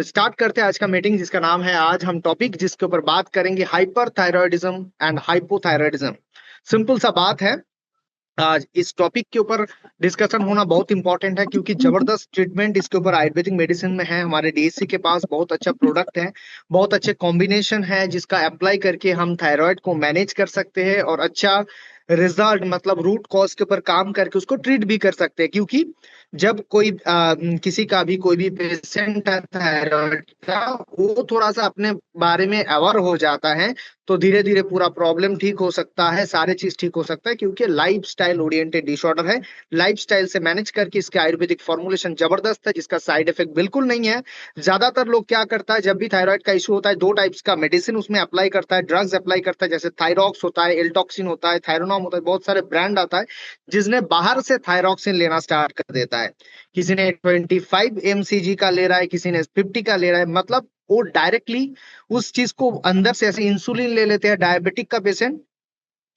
Start करते हैं आज का मीटिंग जिसका नाम है, आज हम टॉपिक जिसके ऊपर बात करेंगे hyper thyroidism and hypothyroidism. Simple सा बात है। आज इस टॉपिक के ऊपर डिस्कशन होना बहुत इंपॉर्टेंट है क्योंकि जबरदस्त ट्रीटमेंट इसके ऊपर आयुर्वेदिक मेडिसिन में है। हमारे डीएससी के पास बहुत अच्छा प्रोडक्ट है, बहुत अच्छे कॉम्बिनेशन है जिसका अप्लाई करके हम थायराइड को मैनेज कर सकते हैं और अच्छा रिजल्ट मतलब रूट कॉज के ऊपर काम करके उसको ट्रीट भी कर सकते हैं। क्योंकि जब कोई किसी का भी कोई भी पेशेंट है थायराइड का, वो थोड़ा सा अपने बारे में अवेयर हो जाता है तो धीरे धीरे पूरा प्रॉब्लम ठीक हो सकता है, सारे चीज ठीक हो सकता है क्योंकि लाइफ स्टाइल ओरिएंटेड डिसऑर्डर है। लाइफ स्टाइल से मैनेज करके इसके आयुर्वेदिक फॉर्मुलेशन जबरदस्त है जिसका साइड इफेक्ट बिल्कुल नहीं है। ज्यादातर लोग क्या करता है, जब भी थायराइड का इशू होता है दो टाइप्स का मेडिसिन उसमें अप्लाई करता है, ड्रग्स अप्लाई करता है, जैसे थायरॉक्स होता है, एल्टॉक्सिन होता है, थायरोनॉम होता है, बहुत सारे ब्रांड आता है जिसने बाहर से थायरॉक्सिन लेना स्टार्ट कर देता है। किसी ने 25 mcg का ले रहा है, किसी ने 50 का ले रहा है, मतलब वो डायरेक्टली उस चीज को अंदर से ऐसे इंसुलिन ले लेते हैं डायबिटिक का पेशेंट।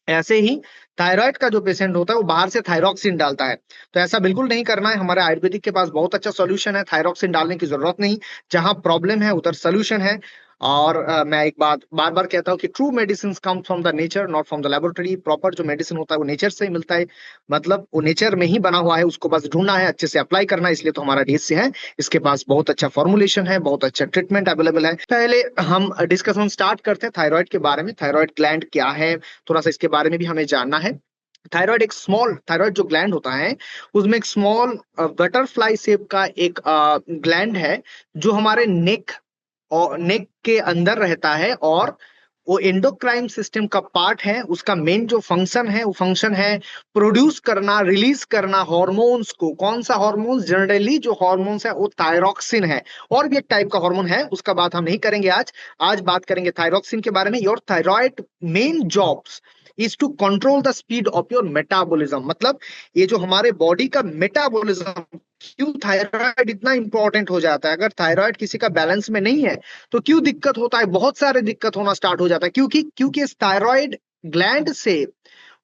ऐसे ही थायराइड का जो पेशेंट होता है वो बाहर से थायरॉक्सिन डालता है। तो ऐसा बिल्कुल नहीं करना है। हमारे आयुर्वेदिक के पास बहुत अच्छा सॉल्यूशन है, थायरॉक्सिन डालने की जरूरत नहीं। जहां प्रॉब्लम है उधर सोल्यूशन है। और मैं एक बात बार बार कहता हूँ कि true medicine come from the nature, not from the laboratory. Proper जो मेडिसिन होता है वो नेचर से ही मिलता है, मतलब वो नेचर में ही बना हुआ है, उसको बस ढूंढना है, अच्छे से अप्लाई करना है। इसलिए तो हमारा डीएससी है, इसके पास बहुत अच्छा फॉर्मुलेशन है, बहुत अच्छा ट्रीटमेंट अवेलेबल है। पहले हम डिस्कशन स्टार्ट करते हैं थायराइड के बारे में। थायराइड ग्लैंड क्या है, थोड़ा सा इसके बारे में भी हमें जानना है। थायराइड एक स्मॉल, थायराइड जो ग्लैंड होता है उसमें एक स्मॉल बटरफ्लाई शेप का एक ग्लैंड है जो हमारे नेक और नेक के अंदर रहता है। और वो एंडोक्राइन सिस्टम का पार्ट है। उसका मेन जो फंक्शन है वो फंक्शन है प्रोड्यूस करना, रिलीज करना हार्मोन्स को। कौन सा हार्मोन्स? जनरली जो हार्मोन्स है वो थायरॉक्सिन है। और भी एक टाइप का हार्मोन है, उसका बात हम नहीं करेंगे आज। आज बात करेंगे थायरॉक्सिन के बारे में। Your thyroid main jobs is to control the speed of your metabolism, मतलब ये जो हमारे बॉडी का मेटाबॉलिज्म। क्यों थायराइड इतना इंपॉर्टेंट हो जाता है? अगर थायराइड किसी का बैलेंस में नहीं है तो क्यों दिक्कत होता है? बहुत सारे दिक्कत होना स्टार्ट हो जाता है। क्योंकि इस थायराइड ग्लैंड से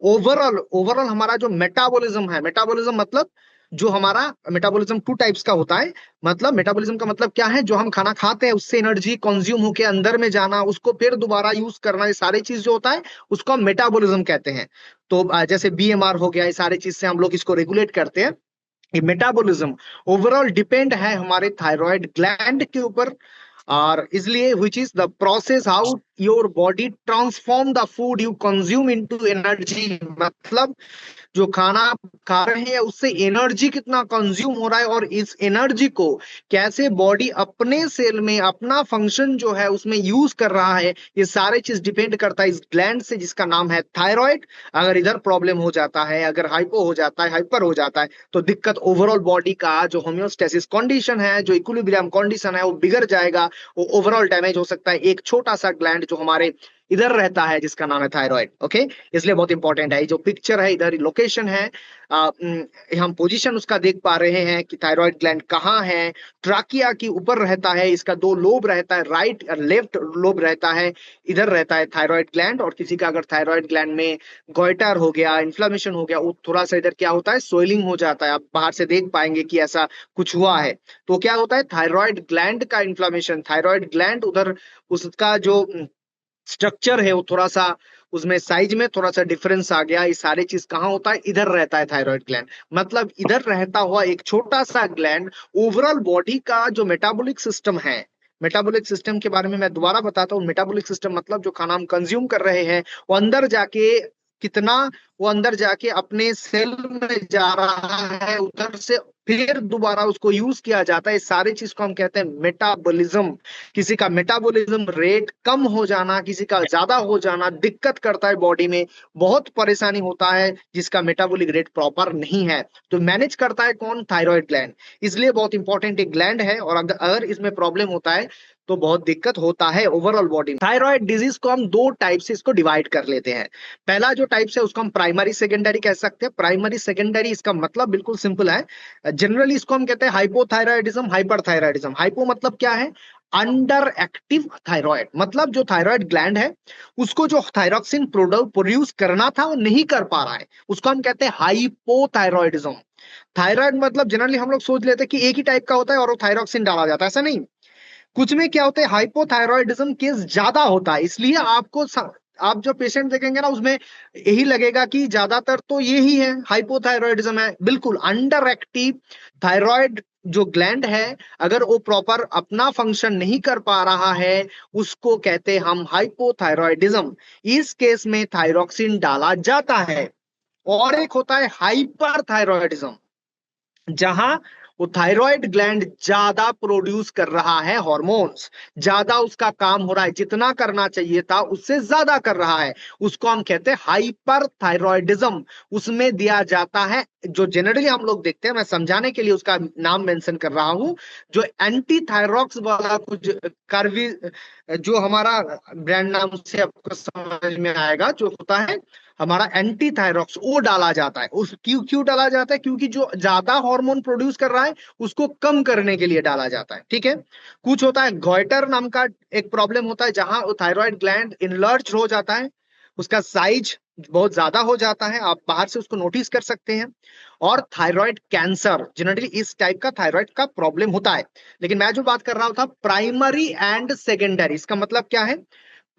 ओवरऑल ओवरऑल हमारा जो मेटाबॉलिज्म है, मेटाबॉलिज्म मतलब जो हमारा मेटाबॉलिज्म टू टाइप्स का होता है। मतलब मेटाबॉलिज्म का मतलब क्या है? जो हम खाना खाते हैं उससे एनर्जी कंज्यूम होके अंदर में जाना, उसको फिर दोबारा यूज करना, ये सारी चीज जो होता है उसको हम मेटाबॉलिज्म कहते हैं। तो जैसे बीएमआर हो गया, ये सारी चीज से हम लोग इसको रेगुलेट करते हैं। ये मेटाबॉलिज्म ओवरऑल डिपेंड है हमारे थायराइड ग्लैंड के ऊपर। और इसलिए which is the process how your body transform the food you consume into energy. मतलब जो खाना आप खा रहे हैं उससे एनर्जी कितना कंज्यूम हो रहा है और इस एनर्जी को कैसे बॉडी अपने सेल में अपना फंक्शन जो है उसमें यूज कर रहा है, ये सारे चीज डिपेंड करता है इस ग्लैंड से जिसका नाम है थायराइड। अगर इधर प्रॉब्लम हो जाता है, अगर हाइपो हो जाता है, हाइपर हो जाता है, तो दिक्कत ओवरऑल बॉडी का जो होम्योस्टेसिस कंडीशन है, जो इक्विलिब्रियम कंडीशन है वो बिगड़ जाएगा। वो ओवरऑल डैमेज हो सकता है। एक छोटा सा ग्लैंड जो हमारे इधर रहता है जिसका नाम है थायराइड। ओके, इसलिए बहुत इंपॉर्टेंट है। जो पिक्चर है इधर लोकेशन है, हम पोजीशन उसका देख पा रहे हैं कि थायराइड ग्लैंड कहाँ है। ट्राकिया के ऊपर रहता है, इसका दो लोब रहता है, राइट और लेफ्ट लोब रहता है। इधर रहता है थायराइड ग्लैंड। और किसी का अगर थायराइड ग्लैंड में गोइटर हो गया, इन्फ्लामेशन हो गया, वो थोड़ा सा इधर क्या होता है, सोइलिंग हो जाता है। आप बाहर से देख पाएंगे कि ऐसा कुछ हुआ है। तो क्या होता है, थायराइड ग्लैंड का इन्फ्लामेशन, थायराइड ग्लैंड उधर उसका जो स्ट्रक्चर है वो थोड़ा सा, उसमें साइज में थोड़ा सा डिफरेंस आ गया। ये सारी चीज कहाँ होता है? इधर रहता है थायराइड ग्लैंड। मतलब इधर रहता हुआ एक छोटा सा ग्लैंड ओवरऑल बॉडी का जो मेटाबॉलिक सिस्टम है। मेटाबॉलिक सिस्टम के बारे में मैं दोबारा बताता हूँ। मेटाबॉलिक सिस्टम मतलब जो खाना हम कंज्यूम कर रहे हैं वो अंदर जाके कितना, वो अंदर जाके अपने सेल में जा रहा है, उधर से फिर दोबारा उसको यूज किया जाता है। इस सारी चीज को हम कहते हैं मेटाबॉलिज्म। किसी का मेटाबॉलिज्म रेट कम हो जाना, किसी का ज्यादा हो जाना दिक्कत करता है बॉडी में, बहुत परेशानी होता है जिसका मेटाबॉलिक रेट प्रॉपर नहीं है। तो मैनेज करता है कौन? Thyroid gland. इसलिए बहुत इंपॉर्टेंट एक ग्लैंड है। और अगर इसमें प्रॉब्लम होता है तो बहुत दिक्कत होता है ओवरऑल बॉडी में। थायराइड डिजीज को हम दो टाइप से इसको डिवाइड कर लेते हैं। पहला जो टाइप है उसको हम प्राइमरी सेकेंडरी कह सकते हैं। प्राइमरी सेकेंडरी इसका मतलब बिल्कुल सिंपल है। जनरली इसको हम कहते हैं हाइपोथायराइडिज्म, हाइपरथायराइडिज्म। हाइपो मतलब क्या है? अंडर एक्टिव थायराइड, मतलब जो थायराइड ग्लैंड है उसको जो थायरॉक्सिन प्रोड्यूस करना था वो नहीं कर पा रहा है, उसको हम कहते हैं हाइपोथायराइडिज्म। थायराइड मतलब जनरली हम लोग सोच लेते हैं कि एक ही टाइप का होता है और वो थायरॉक्सिन डाला जाता है, ऐसा नहीं। कुछ में क्या होता है, हाइपोथायरॉयडिज्म केस ज्यादा होता है, इसलिए आप जो पेशेंट देखेंगे ना उसमें यही लगेगा कि ज्यादातर तो यही है, हाइपोथायरॉयडिज्म है। बिल्कुल, अंडर एक्टिव थायराइड जो ग्लैंड है, अगर वो प्रॉपर अपना फंक्शन नहीं कर पा रहा है, उसको कहते हैं हम हाइपोथायरॉयडिज्म। इस केस में थायरोक्सिन डाला जाता है। और एक होता है हाइपर थायरॉयडिज्म, जहां वो थायराइड ग्लैंड ज्यादा प्रोड्यूस कर रहा है हॉर्मोन्स, ज्यादा उसका काम हो रहा है, जितना करना चाहिए था उससे ज्यादा कर रहा है, उसको हम कहते हैं हाइपर थायरॉयडिज्म। उसमें दिया जाता है, जो जनरली हम लोग देखते हैं, मैं समझाने के लिए उसका नाम मेंशन कर रहा हूं, जो एंटी थायरॉक्स वाला कुछ कार्वी, जो हमारा ब्रांड नाम से आपको समझ में आएगा, जो होता है हमारा एंटी थायरॉक्स, वो डाला जाता है। उस क्यों क्यों डाला जाता है, क्योंकि जो ज्यादा हार्मोन प्रोड्यूस कर रहा है उसको कम करने के लिए डाला जाता है। ठीक है। कुछ होता है गॉइटर नाम का एक प्रॉब्लम होता है, जहां थायराइड ग्लैंड इनलर्ज हो जाता है, उसका साइज बहुत ज्यादा हो जाता है, आप बाहर से उसको नोटिस कर सकते हैं। और थायराइड कैंसर, जनरली इस टाइप का थायराइड का प्रॉब्लम होता है। लेकिन मैं जो बात कर रहा था प्राइमरी एंड सेकेंडरी, इसका मतलब क्या है?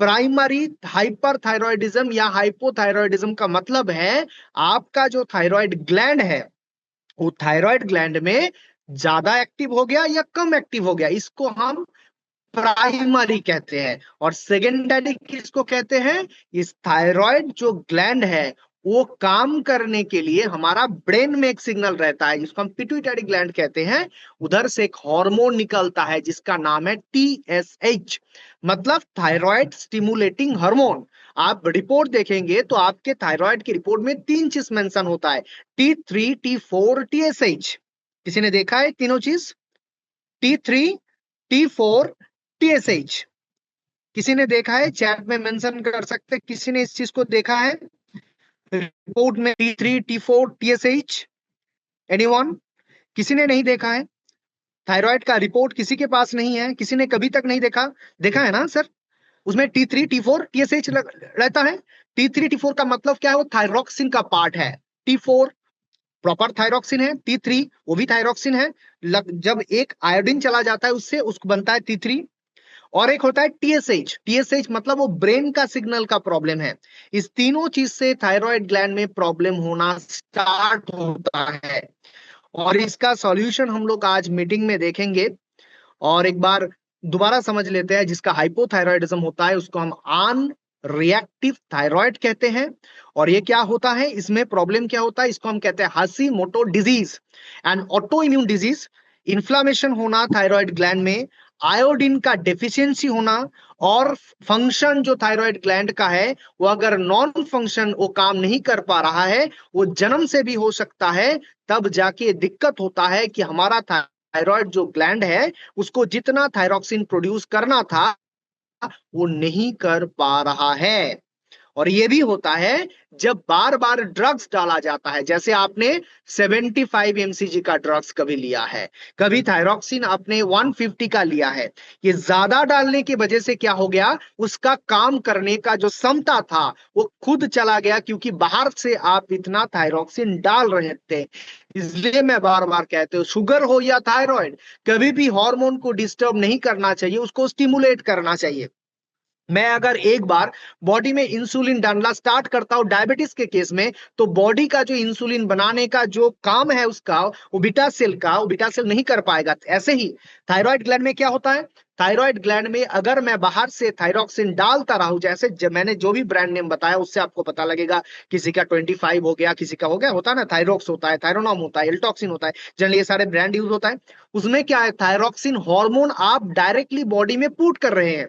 प्राइमरी हाइपरथायरॉयडिज्म या हाइपोथायरॉयडिज्म का मतलब है आपका जो थायराइड ग्लैंड है, वो थायराइड ग्लैंड में ज्यादा एक्टिव हो गया या कम एक्टिव हो गया, इसको हम प्राइमरी कहते हैं। और सेकेंडरी किसको कहते हैं? इस थायराइड जो ग्लैंड है, वो काम करने के लिए हमारा ब्रेन में एक सिग्नल रहता है जिसको हम पिट्यूटरी ग्लैंड कहते हैं, उधर से एक हार्मोन निकलता है जिसका नाम है TSH, मतलब थायराइड स्टिमुलेटिंग हार्मोन। आप रिपोर्ट देखेंगे तो आपके थायराइड की रिपोर्ट में 3 चीज मेंशन होता है, T3, T4, TSH। किसी ने देखा है तीनों चीज? T3, T4, TSH। किसी ने देखा है? चैट में मेंशन कर सकते हैं, किसी ने इस चीज को देखा है रिपोर्ट में? T3, T4, TSH, anyone? किसी ने नहीं देखा है? थायराइड का रिपोर्ट किसी के पास नहीं है, किसी ने कभी तक नहीं देखा? देखा है ना सर? उसमें T3, T4, TSH रहता है। T3, T4 का मतलब क्या है? वो थायरोक्सिन का पार्ट है। T4 प्रॉपर थायरोक्सिन है, T3 वो भी थायरोक्सिन है। जब एक आयोडीन चला जाता है उससे, उसको बनता है T3। और एक होता है TSH। TSH मतलब वो ब्रेन का सिग्नल का प्रॉब्लम है। इस तीनों चीज से थायराइड ग्लैंड में प्रॉब्लम होना स्टार्ट होता है। और इसका सॉल्यूशन हम लोग आज मीटिंग में देखेंगे। और एक बार दोबारा समझ लेते हैं, जिसका हाइपोथायरॉयडिज्म होता है उसको हम आन रिएक्टिव थायराइड कहते हैं। और ये क्या होता है, इसमें प्रॉब्लम क्या होता है, इसको हम कहते हैं Hashimoto disease and auto immune disease. Inflammation होना थायराइड ग्लैंड में, आयोडीन का डेफिशिएंसी होना, और फंक्शन जो थायराइड ग्लैंड का है वो अगर नॉन फंक्शन, वो काम नहीं कर पा रहा है, वो जन्म से भी हो सकता है, तब जाके दिक्कत होता है कि हमारा थायराइड जो ग्लैंड है उसको जितना थायरोक्सिन प्रोड्यूस करना था वो नहीं कर पा रहा है। और ये भी होता है जब बार बार ड्रग्स डाला जाता है, जैसे आपने 75 mcg का ड्रग्स कभी लिया है, कभी थायरोक्सिन आपने 150 का लिया है। ये ज्यादा डालने की वजह से क्या हो गया, उसका काम करने का जो क्षमता था वो खुद चला गया, क्योंकि बाहर से आप इतना थायरोक्सिन डाल रहे थे। इसलिए मैं बार बार कहते हूँ, शुगर हो या थायराइड, कभी भी हार्मोन को डिस्टर्ब नहीं करना चाहिए, उसको स्टिमुलेट करना चाहिए। मैं अगर एक बार बॉडी में इंसुलिन डालना स्टार्ट करता हूं डायबिटीज के केस में, तो बॉडी का जो इंसुलिन बनाने का जो काम है उसका, वो बीटा सेल का, वो बीटा सेल नहीं कर पाएगा। ऐसे ही थायराइड ग्लैंड में क्या होता है, थायराइड ग्लैंड में अगर मैं बाहर से थायरोक्सिन डालता रहा हूं, जैसे मैंने जो भी ब्रांड नेम बताया उससे आपको पता लगेगा, किसी का 25 हो गया, किसी का हो गया, होता है ना, थायरोक्स होता है, थायरोनॉम होता है, एल्टॉक्सिन होता है, जनरली ये सारे ब्रांड यूज होता है। उसमें क्या है, थायरोक्सिन हार्मोन आप डायरेक्टली बॉडी में पुट कर रहे हैं,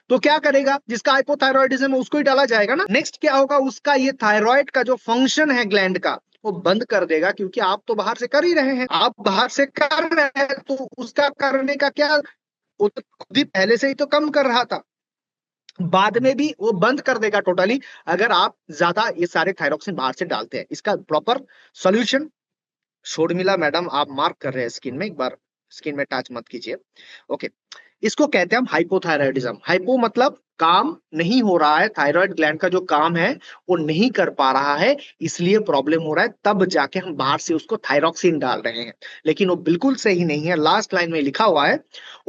तो क्या करेगा, जिसका हाइपोथायरॉयडिज्म है उसको ही डाला जाएगा ना। नेक्स्ट क्या होगा, उसका ये थायराइड का जो फंक्शन है ग्लैंड का, वो बंद कर देगा, क्योंकि आप तो बाहर से कर ही रहे हैं, आप बाहर से कर रहे हैं, तो उसका करने का क्या, वो तो खुद ही पहले से ही तो कम कर रहा था, बाद में भी वो बंद कर देगा टोटली, अगर आप ज्यादा ये सारे थायरोक्सिन बाहर से डालते हैं। इसका प्रॉपर सॉल्यूशन शोरमिला मैडम आप मार्क कर रहे हैं स्क्रीन में, एक बार स्क्रीन में टच मत कीजिए। ओके, इसको कहते हैं हम हाइपोथायरॉयडिज्म। हाइपो मतलब काम नहीं हो रहा है, थायराइड ग्लैंड का जो काम है वो नहीं कर पा रहा है, इसलिए प्रॉब्लम हो रहा है, तब जाके हम बाहर से उसको थायरॉक्सिन डाल रहे हैं। लेकिन वो बिल्कुल सही नहीं है। लास्ट लाइन में लिखा हुआ है,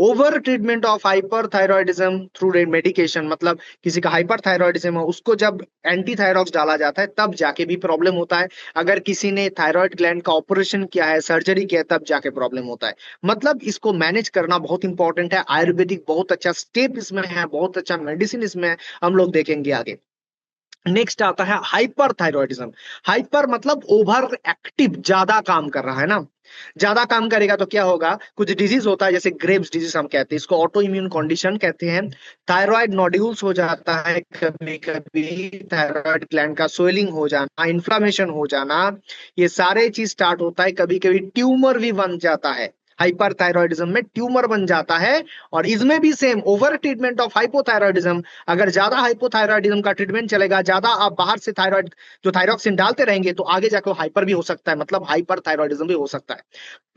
over treatment of hyperthyroidism through medication, मतलब किसी का हाइपरथायरॉयडिज्म है उसको जब एंटी थायरॉक्स डाला जाता है तब जाके भी प्रॉब्लम होता है। अगर किसी ने थायराइड ग्लैंड का ऑपरेशन किया है, सर्जरी किया है, तब जाके प्रॉब्लम होता है। मतलब इसको मैनेज करना बहुत इंपॉर्टेंट है। आयुर्वेदिक बहुत अच्छा स्टेप इसमें है, बहुत अच्छा मेडिसिन इसमें है, हम लोग देखेंगे आगे। नेक्स्ट आता है हाइपर थायरॉयडिज्म। हाइपर मतलब ओवर एक्टिव, ज्यादा काम कर रहा है ना। ज्यादा काम करेगा तो क्या होगा, कुछ डिजीज होता है जैसे ग्रेव्स डिजीज हम कहते हैं, इसको ऑटो इम्यून कंडीशन कहते हैं। थायराइड नोड्यूल्स हो जाता है, कभी कभी थायराइड ग्लैंड का स्वेलिंग हो जाना, इन्फ्लामेशन हो जाना, ये सारे चीज स्टार्ट होता है। कभी कभी ट्यूमर भी बन जाता है, हाइपरथायरॉयडिज्म में ट्यूमर बन जाता है। और इसमें भी same over treatment of hypothyroidism, अगर ज्यादा हाइपोथायरॉयडिज्म का ट्रीटमेंट चलेगा, ज्यादा आप बाहर से थायराइड जो थायरॉक्सिन डालते रहेंगे, तो आगे जाकर हाइपर भी हो सकता है, मतलब हाइपर थायरॉयडिज्म भी हो सकता है।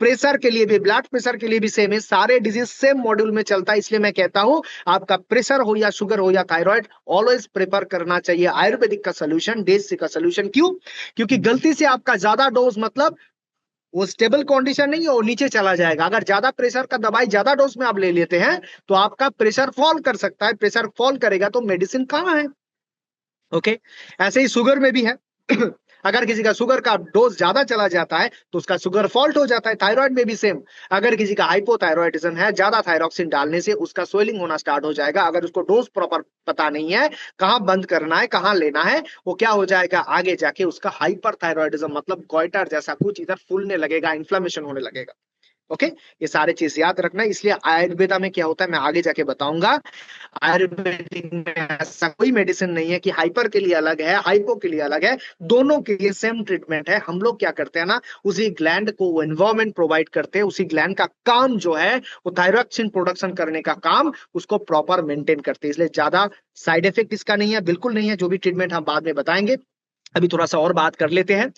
प्रेशर के लिए भी, ब्लड प्रेशर के लिए भी सेम है, सारे डिजीज सेम मॉड्यूल में चलता है। इसलिए मैं कहता हूं आपका प्रेशर हो या शुगर हो या थायराइड, ऑलवेज प्रेफर करना चाहिए आयुर्वेदिक का सोल्यूशन, देसी का सोल्यूशन। क्यों? क्योंकि गलती से आपका ज्यादा डोज, मतलब वो स्टेबल कंडीशन नहीं है, वो नीचे चला जाएगा। अगर ज्यादा प्रेशर का दवाई ज्यादा डोज में आप ले लेते हैं तो आपका प्रेशर फॉल कर सकता है। प्रेशर फॉल करेगा तो मेडिसिन कहाँ है। ओके, ऐसे ही शुगर में भी है। अगर किसी का शुगर का डोज ज्यादा चला जाता है तो उसका शुगर फॉल्ट हो जाता है। थायराइड में भी सेम, अगर किसी का हाइपोथायरॉयडिज्म है, ज्यादा थायरॉक्सिन डालने से उसका स्वेलिंग होना स्टार्ट हो जाएगा। अगर उसको डोज प्रॉपर पता नहीं है, कहाँ बंद करना है, कहाँ लेना है, वो क्या हो जाएगा, आगे जाके उसका हाइपर थायरॉयडिज्म मतलब गोइटर जैसा कुछ इधर फूलने लगेगा, इन्फ्लेमेशन होने लगेगा। ओके, ये सारे चीज याद रखना है। इसलिए आयुर्वेदा में क्या होता है मैं आगे जाके बताऊंगा। आयुर्वेदिक में ऐसा कोई मेडिसिन नहीं है कि हाइपर के लिए अलग है, हाइपो के लिए अलग है, दोनों के लिए सेम ट्रीटमेंट है। हम लोग क्या करते हैं ना, उसी ग्लैंड को वो एनवायरमेंट प्रोवाइड करते हैं, उसी ग्लैंड का काम जो है वो थायरॉक्सिन प्रोडक्शन करने का काम, उसको प्रॉपर मेंटेन करते हैं। इसलिए ज्यादा साइड इफेक्ट इसका नहीं है, बिल्कुल नहीं है। जो भी ट्रीटमेंट हम बाद में बताएंगे, अभी थोड़ा सा और बात कर लेते हैं।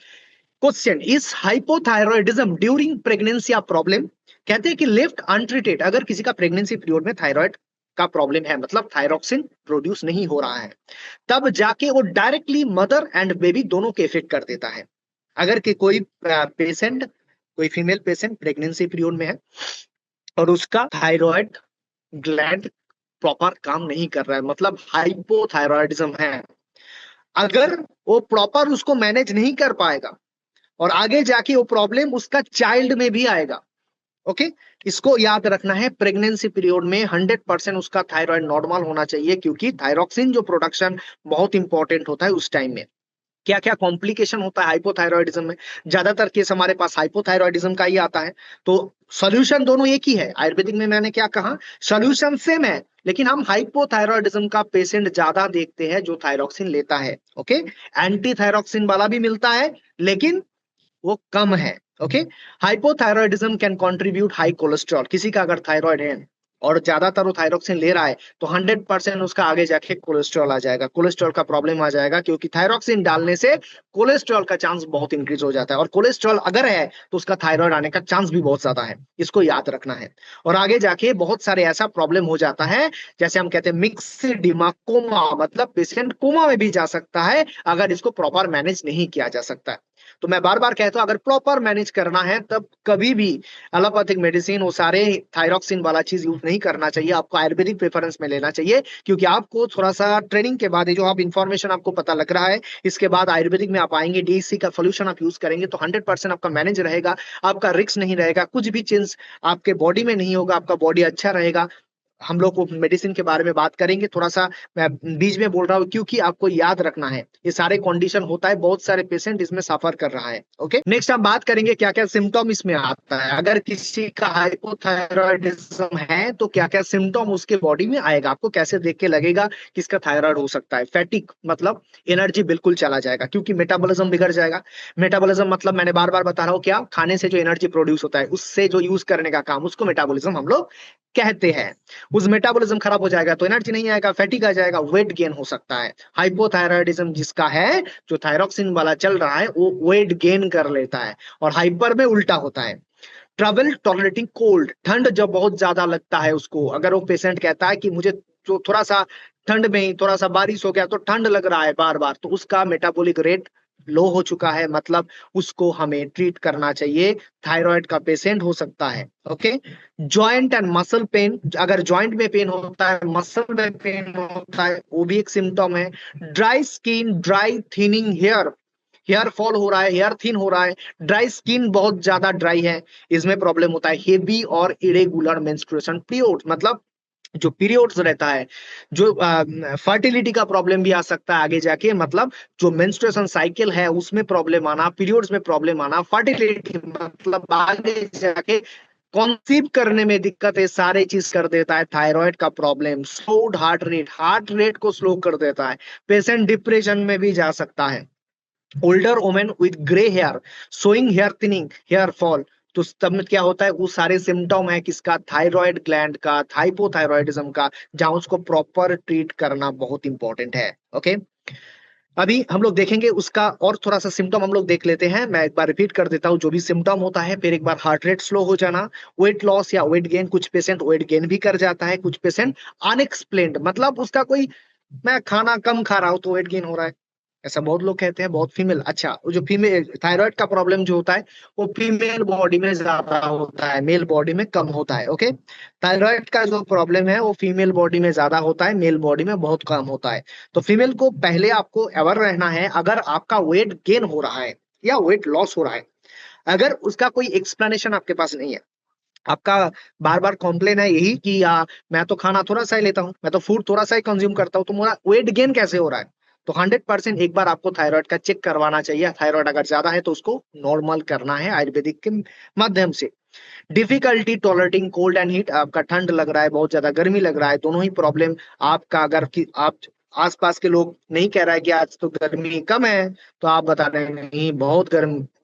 Question, is hypothyroidism during pregnancy या प्रॉब्लम? कहते हैं कि लेफ्ट अनट्रीटेड, अगर किसी का प्रेगनेंसी पीरियड में थायराइड का प्रॉब्लम है, मतलब थायरॉक्सिन प्रोड्यूस नहीं हो रहा है, तब जाके वो डायरेक्टली मदर एंड बेबी दोनों के इफेक्ट कर देता है। अगर कि कोई पेशेंट, कोई फीमेल पेशेंट प्रेगनेंसी पीरियड में है और उसका थायराइड ग्लैंड प्रॉपर काम नहीं कर रहा है, मतलब हाइपोथायरॉयडिज्म है, अगर वो प्रॉपर उसको मैनेज नहीं कर पाएगा और आगे जाके वो प्रॉब्लम उसका चाइल्ड में भी आएगा। ओके, इसको याद रखना है। प्रेगनेंसी पीरियड में 100% उसका थायराइड नॉर्मल होना चाहिए, क्योंकि थायरॉक्सिन जो प्रोडक्शन बहुत इंपॉर्टेंट होता है उस टाइम में। क्या क्या कॉम्प्लिकेशन होता है हाइपोथायरॉयडिज्म में? ज्यादातर केस हमारे पास हाइपोथायरॉयडिज्म का ही आता है। तो सॉल्यूशन दोनों एक ही है। आयुर्वेदिक में मैंने क्या कहा, सॉल्यूशन सेम है, लेकिन हम हाइपोथायरॉयडिज्म का पेशेंट ज्यादा देखते हैं जो थायरॉक्सिन लेता है। ओके, एंटी थायरॉक्सिन वाला भी मिलता है, लेकिन वो कम है। Okay, hypothyroidism can contribute high cholesterol. किसी का अगर थायराइड है और ज्यादातर वो थायरॉक्सिन ले रहा है तो 100% उसका आगे जाके कोलेस्ट्रॉल आ जाएगा, कोलेस्ट्रॉल का प्रॉब्लम आ जाएगा, क्योंकि थायरॉक्सिन डालने से कोलेस्ट्रॉल का चांस बहुत इंक्रीज हो जाता है। और कोलेस्ट्रॉल अगर है तो उसका थायराइड आने का चांस भी बहुत ज्यादा है, इसको याद रखना है। और आगे जाके बहुत सारे ऐसा प्रॉब्लम हो जाता है, जैसे हम कहते हैं मिक्सिडिमा कोमा, मतलब पेशेंट कोमा में भी जा सकता है अगर इसको प्रॉपर मैनेज नहीं किया जा सकता है। तो मैं बार बार कहता हूं, अगर प्रॉपर मैनेज करना है तब कभी भी एलोपैथिक मेडिसिन वो सारे थायरॉक्सिन वाला चीज यूज नहीं करना चाहिए, आपको आयुर्वेदिक प्रेफरेंस में लेना चाहिए। क्योंकि आपको थोड़ा सा ट्रेनिंग के बाद जो आप इंफॉर्मेशन आपको पता लग रहा है, इसके बाद आयुर्वेदिक में आप आएंगे, डीएससी का सोल्यूशन आप यूज करेंगे तो 100% आपका मैनेज रहेगा, आपका रिस्क नहीं रहेगा, कुछ भी चेंज आपके बॉडी में नहीं होगा, आपका बॉडी अच्छा रहेगा। हम लोग को मेडिसिन के बारे में बात करेंगे, थोड़ा सा मैं बीच में बोल रहा हूँ क्योंकि आपको याद रखना है ये सारे कंडीशन होता है, बहुत सारे पेशेंट इसमें सफर कर रहा है। ओके, नेक्स्ट हम बात करेंगे क्या क्या सिम्टम इसमें आता है। अगर किसी का हाइपोथायरॉयडिज्म है तो क्या क्या सिम्टम उसके बॉडी में आएगा, आपको कैसे देख के लगेगा किसका थायराइड हो सकता है। फैटिक मतलब एनर्जी बिल्कुल चला जाएगा, क्योंकि मेटाबॉलिज्म बिगड़ जाएगा। मेटाबॉलिज्म मतलब मैंने बार बार बता रहा हूँ, क्या खाने से जो एनर्जी प्रोड्यूस होता है उससे जो यूज करने का काम, उसको मेटाबॉलिज्म हम लोग कहते हैं। उस मेटाबॉलिज्म खराब हो जाएगा तो एनर्जी नहीं आएगा, फैटिक आ जाएगा, वेट गेन हो सकता है। हाइपोथायरॉयडिज्म जिसका है, जो थायरॉक्सिन वाला चल रहा है, वो वेट गेन कर लेता है। और हाइपर में उल्टा होता है। ट्रबल टॉलरेटिंग कोल्ड, ठंड जब बहुत ज्यादा लगता है उसको, अगर वो पेशेंट कहता है कि मुझे जो थोड़ा सा ठंड में ही थोड़ा सा बारिश हो गया तो ठंड लग रहा है बार बार, तो उसका मेटाबॉलिक रेट लो हो चुका है, मतलब उसको हमें ट्रीट करना चाहिए। थायराइड का पेशेंट हो सकता है। Okay. Joint and muscle pain, अगर जॉइंट में पेन होता है, मसल में पेन होता है, वो भी एक सिम्टम है। Dry skin, dry thinning hair, hair fall हो रहा है, हेयर थिन हो रहा है, ड्राई स्किन बहुत ज्यादा ड्राई है, इसमें प्रॉब्लम होता है। हेवी और इरेगुलर मेंस्ट्रुएशन पीरियड, मतलब जो पीरियड्स रहता है, जो फर्टिलिटी का प्रॉब्लम भी आ सकता है आगे जाके, मतलब जो मेंस्ट्रुएशन साइकिल है उसमें प्रॉब्लम आना, पीरियड्स में प्रॉब्लम आना, फर्टिलिटी मतलब आगे जाके कॉन्सीव करने में दिक्कत है, सारे चीज कर देता है थायराइड का problem. Slowed heart rate, heart rate को स्लो कर देता है, पेशेंट डिप्रेशन में भी जा सकता है। Older women with grey hair, sowing hair thinning, hair fall, तो तब में क्या होता है, वो सारे सिम्टम है किसका, थायराइड ग्लैंड का, हाइपोथायरॉयडिज्म का, जहां उसको प्रॉपर ट्रीट करना बहुत इंपॉर्टेंट है। ओके। अभी हम लोग देखेंगे उसका और थोड़ा सा सिम्टम हम लोग देख लेते हैं। मैं एक बार रिपीट कर देता हूँ जो भी सिम्टम होता है, फिर एक बार हार्ट रेट स्लो हो जाना, वेट लॉस या वेट गेन, कुछ पेशेंट वेट गेन भी कर जाता है, कुछ पेशेंट अनएक्सप्लेन्ड, मतलब उसका कोई, मैं खाना कम खा रहा हूँ तो वेट गेन हो रहा है, ऐसा बहुत लोग कहते हैं, बहुत फीमेल। अच्छा, वो जो फीमेल थायराइड का प्रॉब्लम जो होता है वो फीमेल बॉडी में ज्यादा होता है, मेल बॉडी में कम होता है। ओके। थायराइड का जो प्रॉब्लम है वो फीमेल बॉडी में ज्यादा होता है, मेल बॉडी में बहुत कम होता है। तो फीमेल को पहले आपको अवेयर रहना है, अगर आपका वेट गेन हो रहा है या वेट लॉस हो रहा है, अगर उसका कोई एक्सप्लेनेशन आपके पास नहीं है, आपका बार बार कॉम्प्लेन है यही कि मैं तो खाना थोड़ा सा ही लेता हूँ, मैं तो फूड थोड़ा सा ही कंज्यूम करता हूँ, तो मेरा वेट गेन कैसे हो रहा है, तो 100% एक बार आपको थायराइड का चेक करवाना चाहिए। थायराइड अगर ज्यादा है तो उसको नॉर्मल करना है आयुर्वेदिक के माध्यम से। Difficulty tolerating cold and heat, आपका ठंड लग रहा है, बहुत ज्यादा गर्मी लग रहा है, दोनों ही प्रॉब्लम आपका, अगर कि आप आसपास के लोग नहीं कह रहा है कि आज तो गर्मी कम है, तो आप बता रहे हैं नहीं बहुत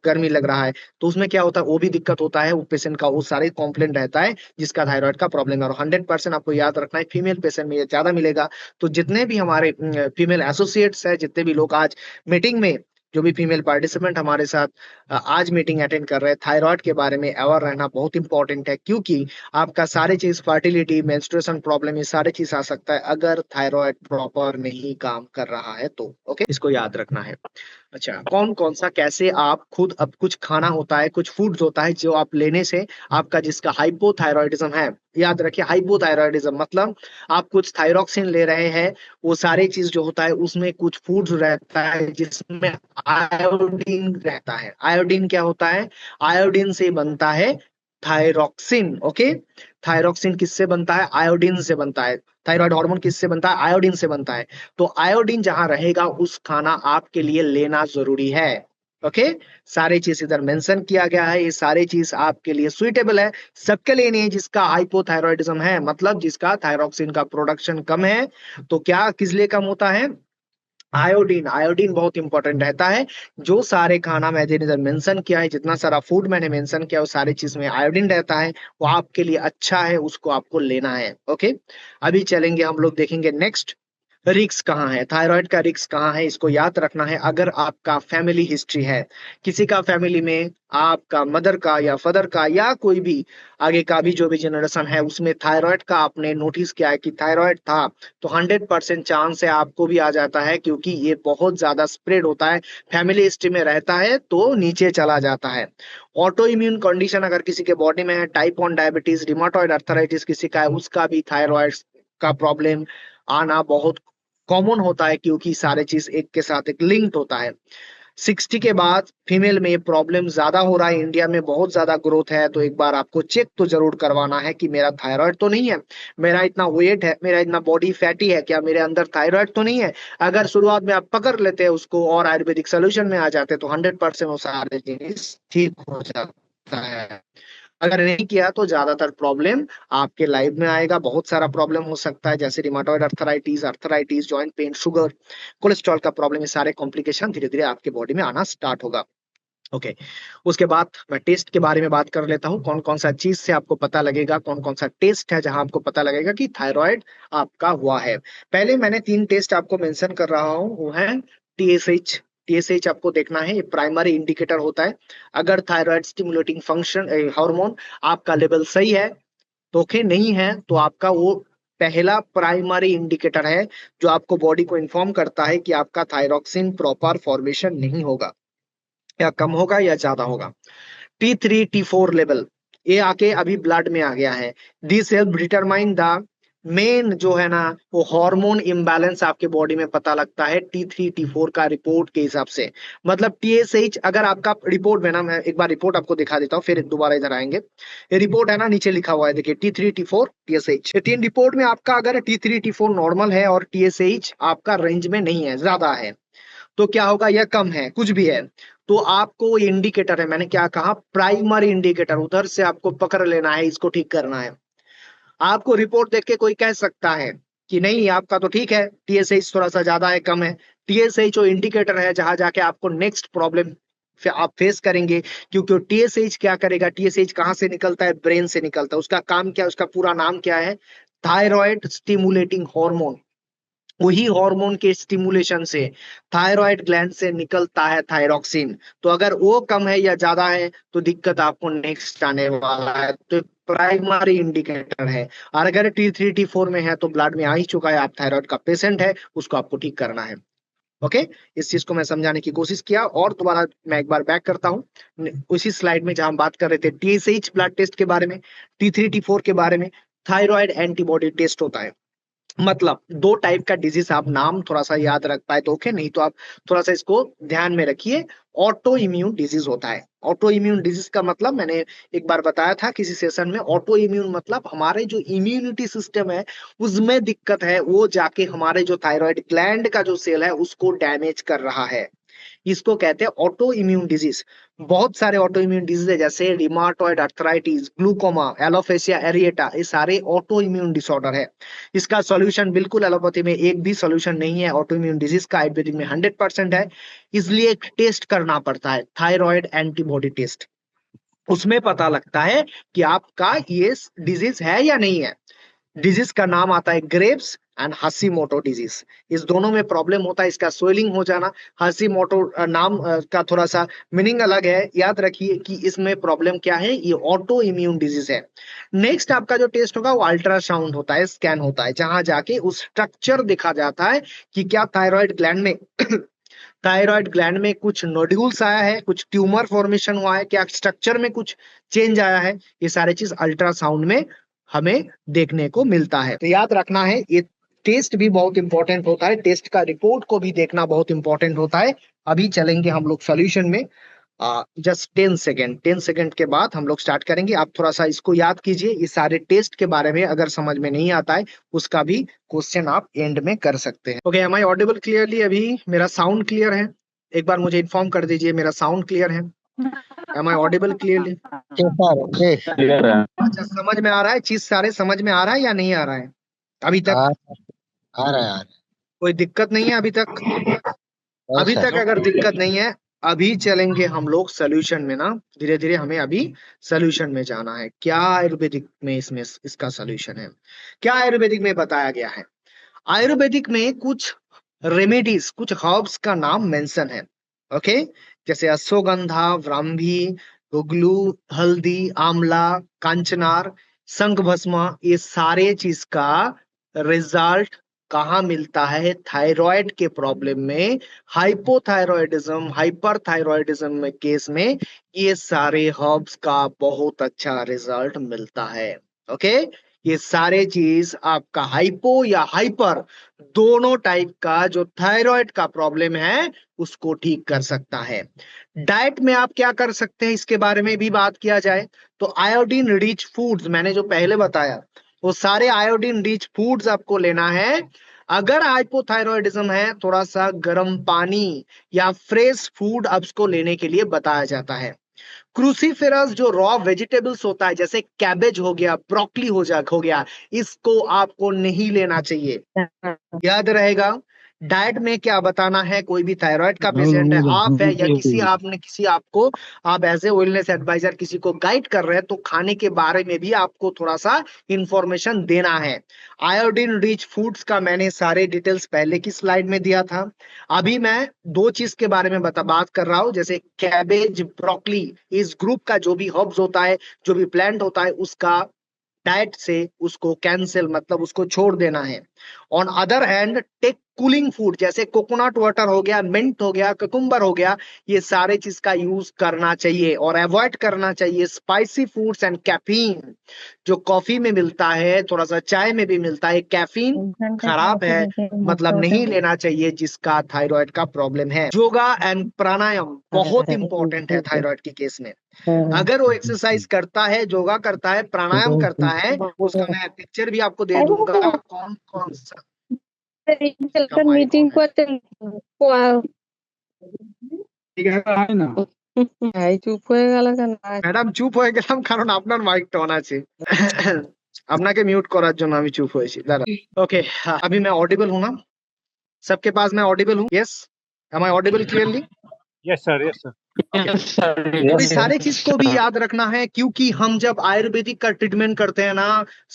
गर्मी लग रहा है, तो उसमें क्या होता है, वो भी दिक्कत होता है, वो पेशेंट का वो सारे कॉम्प्लेन रहता है जिसका थायराइड का प्रॉब्लम है। और 100% आपको याद रखना है फीमेल पेशेंट में ये ज्यादा मिलेगा। तो जितने भी हमारे फीमेल एसोसिएट्स है, जितने भी लोग आज मीटिंग में, जो भी फीमेल पार्टिसिपेंट हमारे साथ आज मीटिंग अटेंड कर रहे हैं, थायराइड के बारे में अवेयर रहना बहुत इंपॉर्टेंट है, क्योंकि आपका सारे चीज फर्टिलिटी, मेंस्ट्रुएशन प्रॉब्लम, ये सारे चीज आ सकता है अगर थायराइड प्रॉपर नहीं काम कर रहा है तो। ओके, इसको याद रखना है। अच्छा, कौन कौन सा कैसे आप खुद, अब कुछ खाना होता है, कुछ फूड्स होता है जो आप लेने से आपका जिसका हाइपोथायरॉयडिज्म है, याद रखिए हाइपोथायरॉयडिज्म मतलब आप कुछ थायरॉक्सिन ले रहे हैं, वो सारे चीज जो होता है उसमें कुछ फूड्स रहता है जिसमें आयोडीन रहता है। आयोडीन क्या होता है, आयोडीन से बनता है थायरॉक्सिन। ओके। थायरॉक्सिन किससे बनता है, आयोडीन से बनता है। थायराइड हार्मोन किससे बनता है, आयोडीन से बनता है। तो आयोडीन जहां रहेगा उस खाना आपके लिए लेना जरूरी है। ओके। सारे चीज इधर मेंशन किया गया है, ये सारे चीज आपके लिए सुइटेबल है, सबके लिए नहीं है। जिसका हाइपोथायरॉयडिज्म है, मतलब जिसका थायरॉक्सिन का प्रोडक्शन कम है, तो क्या किस लिए कम होता है, आयोडीन। आयोडीन बहुत इंपॉर्टेंट रहता है। जो सारे खाना मैंने इधर मेंशन किया है, जितना सारा फूड मैंने मेंशन किया है, वो सारे चीज में आयोडीन रहता है, वो आपके लिए अच्छा है, उसको आपको लेना है। ओके। अभी चलेंगे हम लोग, देखेंगे नेक्स्ट, रिक्स कहाँ है, थायराइड का रिक्स कहाँ है, इसको याद रखना है। अगर आपका फैमिली हिस्ट्री है, किसी का फैमिली में, आपका मदर का या फादर का या कोई भी आगे का भी जो भी जनरेशन है उसमें थायराइड का आपने नोटिस किया है कि थायराइड था, तो 100% चांस है आपको भी आ जाता है, क्योंकि ये बहुत ज्यादा स्प्रेड होता है, फैमिली हिस्ट्री में रहता है तो नीचे चला जाता है। ऑटो इम्यून कंडीशन अगर किसी के बॉडी में है, टाइप 1 डायबिटीज, रिमाटॉइड अर्थराइटिस किसी का है, उसका भी थायराइड का प्रॉब्लम आना बहुत कॉमन होता है, क्योंकि सारे चीज एक के साथ एक लिंक्ड होता है। 60 के बाद फीमेल में ये प्रॉब्लम ज्यादा हो रहा है, इंडिया में बहुत ज्यादा ग्रोथ है, तो एक बार आपको चेक तो जरूर करवाना है कि मेरा थायराइड तो नहीं है, मेरा इतना वेट है, मेरा इतना बॉडी फैटी है, क्या मेरे अंदर थायराइड तो नहीं है। अगर शुरुआत में आप पकड़ लेते हैं उसको और आयुर्वेदिक सोल्यूशन में आ जाते तो 100% वो सारे चीज ठीक हो जाता है। अगर नहीं किया तो ज्यादातर प्रॉब्लम आपके लाइफ में आएगा, बहुत सारा प्रॉब्लम हो सकता है, जैसे rheumatoid arthritis, joint pain, sugar, cholesterol का प्रॉब्लम, ये सारे कॉम्प्लिकेशन धीरे धीरे आपके बॉडी में आना स्टार्ट होगा। ओके। उसके बाद मैं टेस्ट के बारे में बात कर लेता हूँ, कौन कौन सा चीज से आपको पता लगेगा, कौन कौन सा टेस्ट है जहां आपको पता लगेगा कि थायराइड आपका हुआ है। पहले मैंने 3 टेस्ट आपको मेंशन कर रहा हूँ, वो है टीएसएच। टीएसएच आपको देखना है, ये प्राइमरी इंडिकेटर होता है। अगर थायराइड स्टिमुलेटिंग फंक्शन हार्मोन आपका लेवल सही है, तो ओके, नहीं है तो आपका वो पहला प्राइमरी इंडिकेटर है जो आपको बॉडी को इन्फॉर्म करता है कि आपका थायरॉक्सिन प्रॉपर फॉर्मेशन नहीं होगा, या कम होगा या ज्यादा होगा। T3 T4 लेवल ये आके अभी ब्लड में आ गया है। This help determine the main जो है ना वो हार्मोन इम्बैलेंस आपके बॉडी में पता लगता है T3 T4 का रिपोर्ट के हिसाब से। मतलब TSH अगर आपका रिपोर्ट में ना, मैं एक बार रिपोर्ट आपको दिखा देता हूँ फिर दोबारा इधर आएंगे। ये रिपोर्ट है ना, नीचे लिखा हुआ है देखिए T3 T4 TSH। ये तीन रिपोर्ट में आपका अगर T3 T4 नॉर्मल है और TSH आपका रेंज में नहीं है, ज्यादा है, तो क्या होगा, या कम है, कुछ भी है, तो आपको इंडिकेटर है, मैंने क्या कहा, प्राइमरी इंडिकेटर, उधर से आपको पकड़ लेना है, इसको ठीक करना है। आपको रिपोर्ट देख के कोई कह सकता है कि नहीं आपका तो ठीक है, टीएसएच थोड़ा सा ज्यादा है, कम है। टीएसएच जो इंडिकेटर है जहां जाके आपको नेक्स्ट प्रॉब्लम आप फेस करेंगे, क्योंकि टीएसएच क्या करेगा, टीएसएच कहां से निकलता है, ब्रेन से निकलता है। उसका काम क्या, उसका पूरा नाम क्या है, थायराइड स्टिमुलेटिंग हार्मोन। वही हार्मोन के स्टिमुलेशन से थायराइड ग्लैंड से निकलता है थायरॉक्सिन। तो अगर वो कम है या ज्यादा है तो दिक्कत आपको नेक्स्ट आने वाला है, तो प्राइमरी इंडिकेटर है। और अगर T3 T4 में है तो ब्लड में आ ही चुका है, आप थायराइड का पेशेंट है, उसको आपको ठीक करना है। ओके, इस चीज को मैं समझाने की कोशिश किया, और दोबारा मैं एक बार बैक करता हूँ उसी स्लाइड में जहां हम बात कर रहे थे TSH ब्लड टेस्ट के बारे में, T3 T4 के बारे में। थायराइड एंटीबॉडी टेस्ट होता है। मतलब दो टाइप का डिजीज, आप नाम थोड़ा सा याद रख पाए तो ओके, नहीं तो आप थोड़ा सा इसको ध्यान में रखिए। ऑटो इम्यून डिजीज होता है। ऑटो इम्यून डिजीज का मतलब मैंने एक बार बताया था किसी सेशन में, ऑटो इम्यून मतलब हमारे जो इम्यूनिटी सिस्टम है उसमें दिक्कत है, वो जाके हमारे जो थायराइड ग्लैंड का जो सेल है उसको डैमेज कर रहा है। इसको कहते हैं ऑटो इम्यून डिजीज। बहुत सारे ऑटो इम्यून डिजीज है, जैसे rheumatoid arthritis, glaucoma, alopecia areata, ये सारे ऑटो इम्यून डिसऑर्डर है। इसका सॉल्यूशन बिल्कुल एलोपैथी में एक भी सॉल्यूशन नहीं है, ऑटो इम्यून डिजीज का आयुर्वेदिक में 100% है। इसलिए एक टेस्ट करना पड़ता है, थायराइड एंटीबॉडी टेस्ट। उसमें पता लगता है कि आपका ये डिजीज है या नहीं है। डिजीज का नाम आता है ग्रेव्स एंड हशीमोटो डिजीज। इस दोनों में प्रॉब्लम होता है, इसका स्वेलिंग हो जाना। हशीमोटो नाम का थोड़ा सा मीनिंग अलग है, याद रखिए कि इसमें प्रॉब्लम क्या है, ये ऑटो इम्यून डिजीज है। नेक्स्ट आपका जो टेस्ट होगा वो अल्ट्रासाउंड होता है, स्कैन होता है, जहां जाके उस स्ट्रक्चर देखा जाता है कि क्या थायराइड ग्लैंड में थायराइड ग्लैंड में कुछ नोड्यूल्स आया है, कुछ ट्यूमर फॉर्मेशन हुआ है, क्या स्ट्रक्चर में कुछ चेंज आया है। ये सारे चीज अल्ट्रासाउंड में हमें देखने को मिलता है। तो याद रखना है, ये टेस्ट भी बहुत इंपॉर्टेंट होता है, टेस्ट का रिपोर्ट को भी देखना बहुत इंपॉर्टेंट होता है। अभी चलेंगे हम लोग सॉल्यूशन में। जस्ट 10 सेकेंड, 10 सेकेंड के बाद हम लोग स्टार्ट करेंगे। आप थोड़ा सा इसको याद कीजिए, इस सारे टेस्ट के बारे में अगर समझ में नहीं आता है उसका भी क्वेश्चन आप एंड में कर सकते हैं। Okay, am I audible clearly? अभी मेरा साउंड क्लियर है? एक बार मुझे इन्फॉर्म कर दीजिए मेरा साउंड क्लियर है। Am I audible clearly? Clear है। अच्छा, समझ में आ रहा है, चीज सारे समझ में आ रहा है या नहीं आ रहा है अभी आ, तक? आ रहा है यार। कोई दिक्कत नहीं है अभी तक? नहीं अभी तक सर। अगर दिक्कत नहीं है, अभी चलेंगे हम लोग सोल्यूशन में ना। धीरे धीरे हमें अभी सोल्यूशन में जाना है। क्या आयुर्वेदिक में इसमें इसका सोल्यूशन है, क्या आयुर्वेदिक में बताया गया है। आयुर्वेदिक में कुछ रेमेडीज, कुछ हर्ब्स का नाम मेंशन है। ओके, जैसे अश्वगंधा, ब्राह्मी, गुगलू, हल्दी, आंवला, कांचनार, शंख भस्म, ये सारे चीज का रिजल्ट कहाँ मिलता है, थायराइड के प्रॉब्लम में, हाइपोथायरॉयडिज्म, हाइपरथायरॉयडिज्म में केस में ये सारे हर्ब्स का बहुत अच्छा रिजल्ट मिलता है। ओके, ये सारे चीज आपका हाइपो या हाइपर दोनों टाइप का जो थायराइड का प्रॉब्लम है उसको ठीक कर सकता है। डाइट में आप क्या कर सकते हैं इसके बारे में भी बात किया जाए तो आयोडीन रिच फूड्स, मैंने जो पहले बताया वो सारे आयोडीन रिच फूड्स आपको लेना है। अगर हाइपोथायरॉयडिज्म है, थोड़ा सा गर्म पानी या फ्रेश फूड आपको लेने के लिए बताया जाता है। क्रूसीफेरस जो रॉ वेजिटेबल्स होता है, जैसे कैबेज हो गया, ब्रोकली हो गया, इसको आपको नहीं लेना चाहिए। याद रहेगा, डाइट में क्या बताना है, कोई भी थायराइड का पेशेंट है, आप है या किसी आपने किसी आपको, आप एज ए वेलनेस एडवाइजर किसी को गाइड कर रहे हैं तो खाने के बारे में भी आपको थोड़ा सा इंफॉर्मेशन देना है। आयोडीन रिच फूड्स का मैंने सारे डिटेल्स पहले की स्लाइड में दिया था। अभी मैं दो चीज के बारे में बात कर रहा हूं, जैसे कैबेज, ब्रोकली, इस ग्रुप का जो भी हर्ब्स होता है, जो भी प्लांट होता है, उसका डाइट से उसको कैंसिल मतलब उसको छोड़ देना है। On other hand take cooling food जैसे कोकोनट वाटर हो गया, मिंट हो गया, कुकुम्बर हो गया, ये सारे चीज का यूज करना चाहिए और अवॉइड करना चाहिए स्पाइसी फूड्स एंड कैफीन। जो कॉफी में मिलता है, थोड़ा सा चाय में भी मिलता है, कैफीन खराब है, मतलब नहीं लेना चाहिए जिसका थायराइड का प्रॉब्लम है। योगा एंड प्राणायाम बहुत इंपॉर्टेंट है थायराइड के केस में। अगर वो एक्सरसाइज करता है, योगा करता है, प्राणायाम करता है, उसका मैं पिक्चर भी आपको दे दूंगा कौन कौन सा चलकर मीटिंग को ঠিক আছে না চুপ হয়ে গেল কেন? ম্যাডাম চুপ হয়ে গেলাম কারণ আপনার মাইকটা অন আছে আপনাকে মিউট করার জন্য আমি চুপ হয়েছি দাঁড়া ओके अभी मैं ऑडिबल हूं ना सबके पास मैं ऑडिबल हूं yes am I audible clearly yes sir yes sir तो इस सारे चीज को भी याद रखना है क्योंकि हम जब आयुर्वेदिक का ट्रीटमेंट करते हैं ना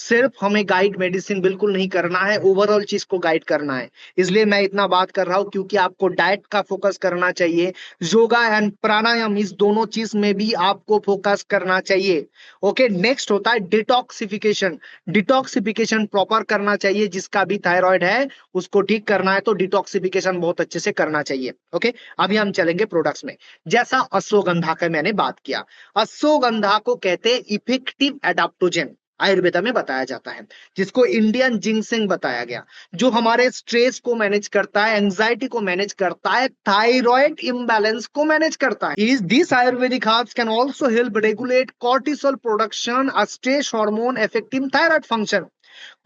सिर्फ हमें गाइड मेडिसिन बिल्कुल नहीं करना है, ओवरऑल चीज को गाइड करना है। इसलिए मैं इतना बात कर रहा हूं क्योंकि आपको डाइट का फोकस करना चाहिए, योगा एंड प्राणायाम इस दोनों चीज में भी आपको फोकस करना चाहिए। ओके, नेक्स्ट होता है डिटॉक्सिफिकेशन। डिटॉक्सिफिकेशन प्रॉपर करना चाहिए, जिसका भी थायराइड है उसको ठीक करना है तो डिटॉक्सिफिकेशन बहुत अच्छे से करना चाहिए। ओके, अभी हम चलेंगे प्रोडक्ट्स में। जैसा अश्वगंधा का मैंने बात किया, अश्वगंधा को कहते हैं इफेक्टिव एडाप्टोजन, आयुर्वेदा में बताया जाता है, जिसको इंडियन जिंगसेंग बताया गया, जो हमारे स्ट्रेस को मैनेज करता है, एंजाइटी को मैनेज करता है, थायराइड इम्बैलेंस को मैनेज करता है। Is this Ayurvedic herbs can also help regulate cortisol production, a stress hormone affecting thyroid function.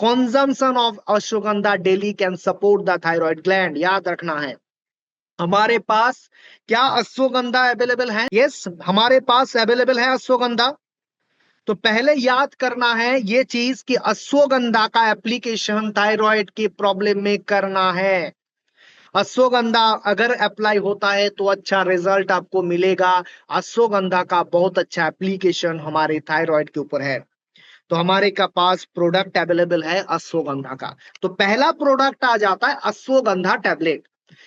Consumption of ashwagandha daily can support the thyroid gland. याद रखना है हमारे पास क्या अश्वगंधा अवेलेबल है? यस, हमारे पास अवेलेबल है अश्वगंधा। तो पहले याद करना है ये चीज कि अश्वगंधा का एप्लीकेशन थायराइड की प्रॉब्लम में करना है। अश्वगंधा अगर अप्लाई होता है तो अच्छा रिजल्ट आपको मिलेगा। अश्वगंधा का बहुत अच्छा एप्लीकेशन हमारे थायराइड के ऊपर है। तो हमारे का पास प्रोडक्ट अवेलेबल है अश्वगंधा का। तो पहला प्रोडक्ट आ जाता है अश्वगंधा टैबलेट।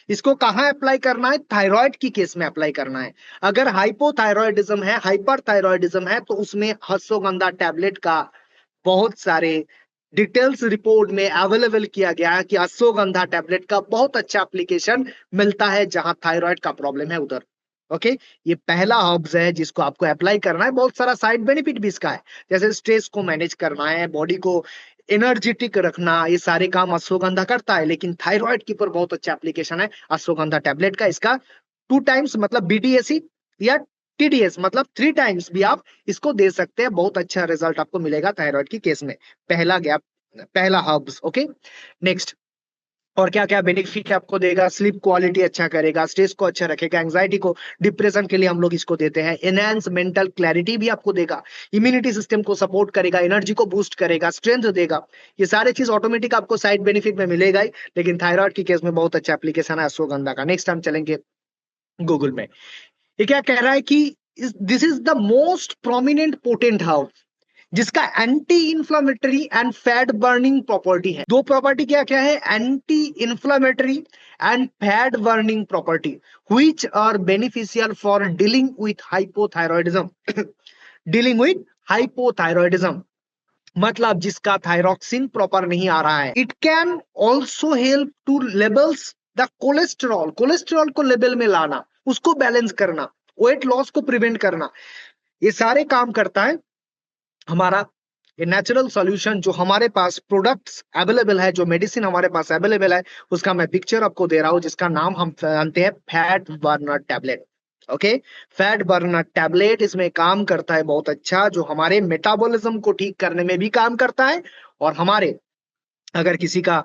इसको कहां अप्लाई करना है? थायराइड की केस में अप्लाई करना है। अगर हाइपोथायरॉयडिज्म है, हाइपर थायरॉयडिज्म है, तो उसमें अश्वगंधा टैबलेट का बहुत सारे डिटेल्स रिपोर्ट में अवेलेबल किया गया है कि अश्वगंधा टैबलेट का बहुत अच्छा एप्लीकेशन मिलता है जहां थायराइड का प्रॉब्लम है उधर। ओके, ये पहला हर्ब्स है जिसको आपको अप्लाई करना है। बहुत सारा साइड बेनिफिट भी इसका है, जैसे स्ट्रेस को मैनेज करना है, बॉडी को एनर्जेटिक रखना, ये सारे काम अश्वगंधा करता है। लेकिन थायराइड के ऊपर बहुत अच्छा एप्लीकेशन है अश्वगंधा टैबलेट का। इसका 2 टाइम्स मतलब बीडीएसी या टीडीएस मतलब 3 टाइम्स भी आप इसको दे सकते हैं। बहुत अच्छा रिजल्ट आपको मिलेगा थायराइड की केस में। पहला गैप, पहला हर्ब्स। ओके, नेक्स्ट और क्या क्या बेनिफिट आपको देगा? स्लीप क्वालिटी अच्छा करेगा, स्ट्रेस को अच्छा रखेगा, एंजाइटी को, डिप्रेशन के लिए हम लोग इसको देते हैं, एनहांस मेंटल क्लैरिटी भी आपको देगा, इम्यूनिटी सिस्टम को सपोर्ट करेगा, एनर्जी को बूस्ट करेगा, स्ट्रेंथ देगा। ये सारे चीज ऑटोमेटिक आपको साइड बेनिफिट में मिलेगा ही। लेकिन थायराइड की केस में बहुत अच्छा एप्लीकेशन है अश्वगंधा का। नेक्स्ट हम चलेंगे गूगल में। ये क्या कह रहा है कि this is the most prominent potent herb जिसका anti inflammatory and fat burning property है। 2 प्रॉपर्टी क्या क्या है? Anti inflammatory and fat burning property which are beneficial for dealing with hypothyroidism. Dealing with hypothyroidism मतलब जिसका थायरॉक्सिन प्रॉपर नहीं आ रहा है। It can also help to levels the cholesterol, cholesterol को लेवल में लाना, उसको बैलेंस करना, वेट लॉस को प्रिवेंट करना, ये सारे काम करता है हमारा ये नेचुरल सॉल्यूशन। जो हमारे पास प्रोडक्ट्स अवेलेबल है, जो मेडिसिन हमारे पास अवेलेबल है, उसका मैं पिक्चर आपको दे रहा हूं, जिसका नाम हम जानते हैं fat burner tablet. Okay, fat burner tablet इसमें काम करता है बहुत अच्छा, जो हमारे मेटाबॉलिज्म को ठीक करने में भी काम करता है और हमारे अगर किसी का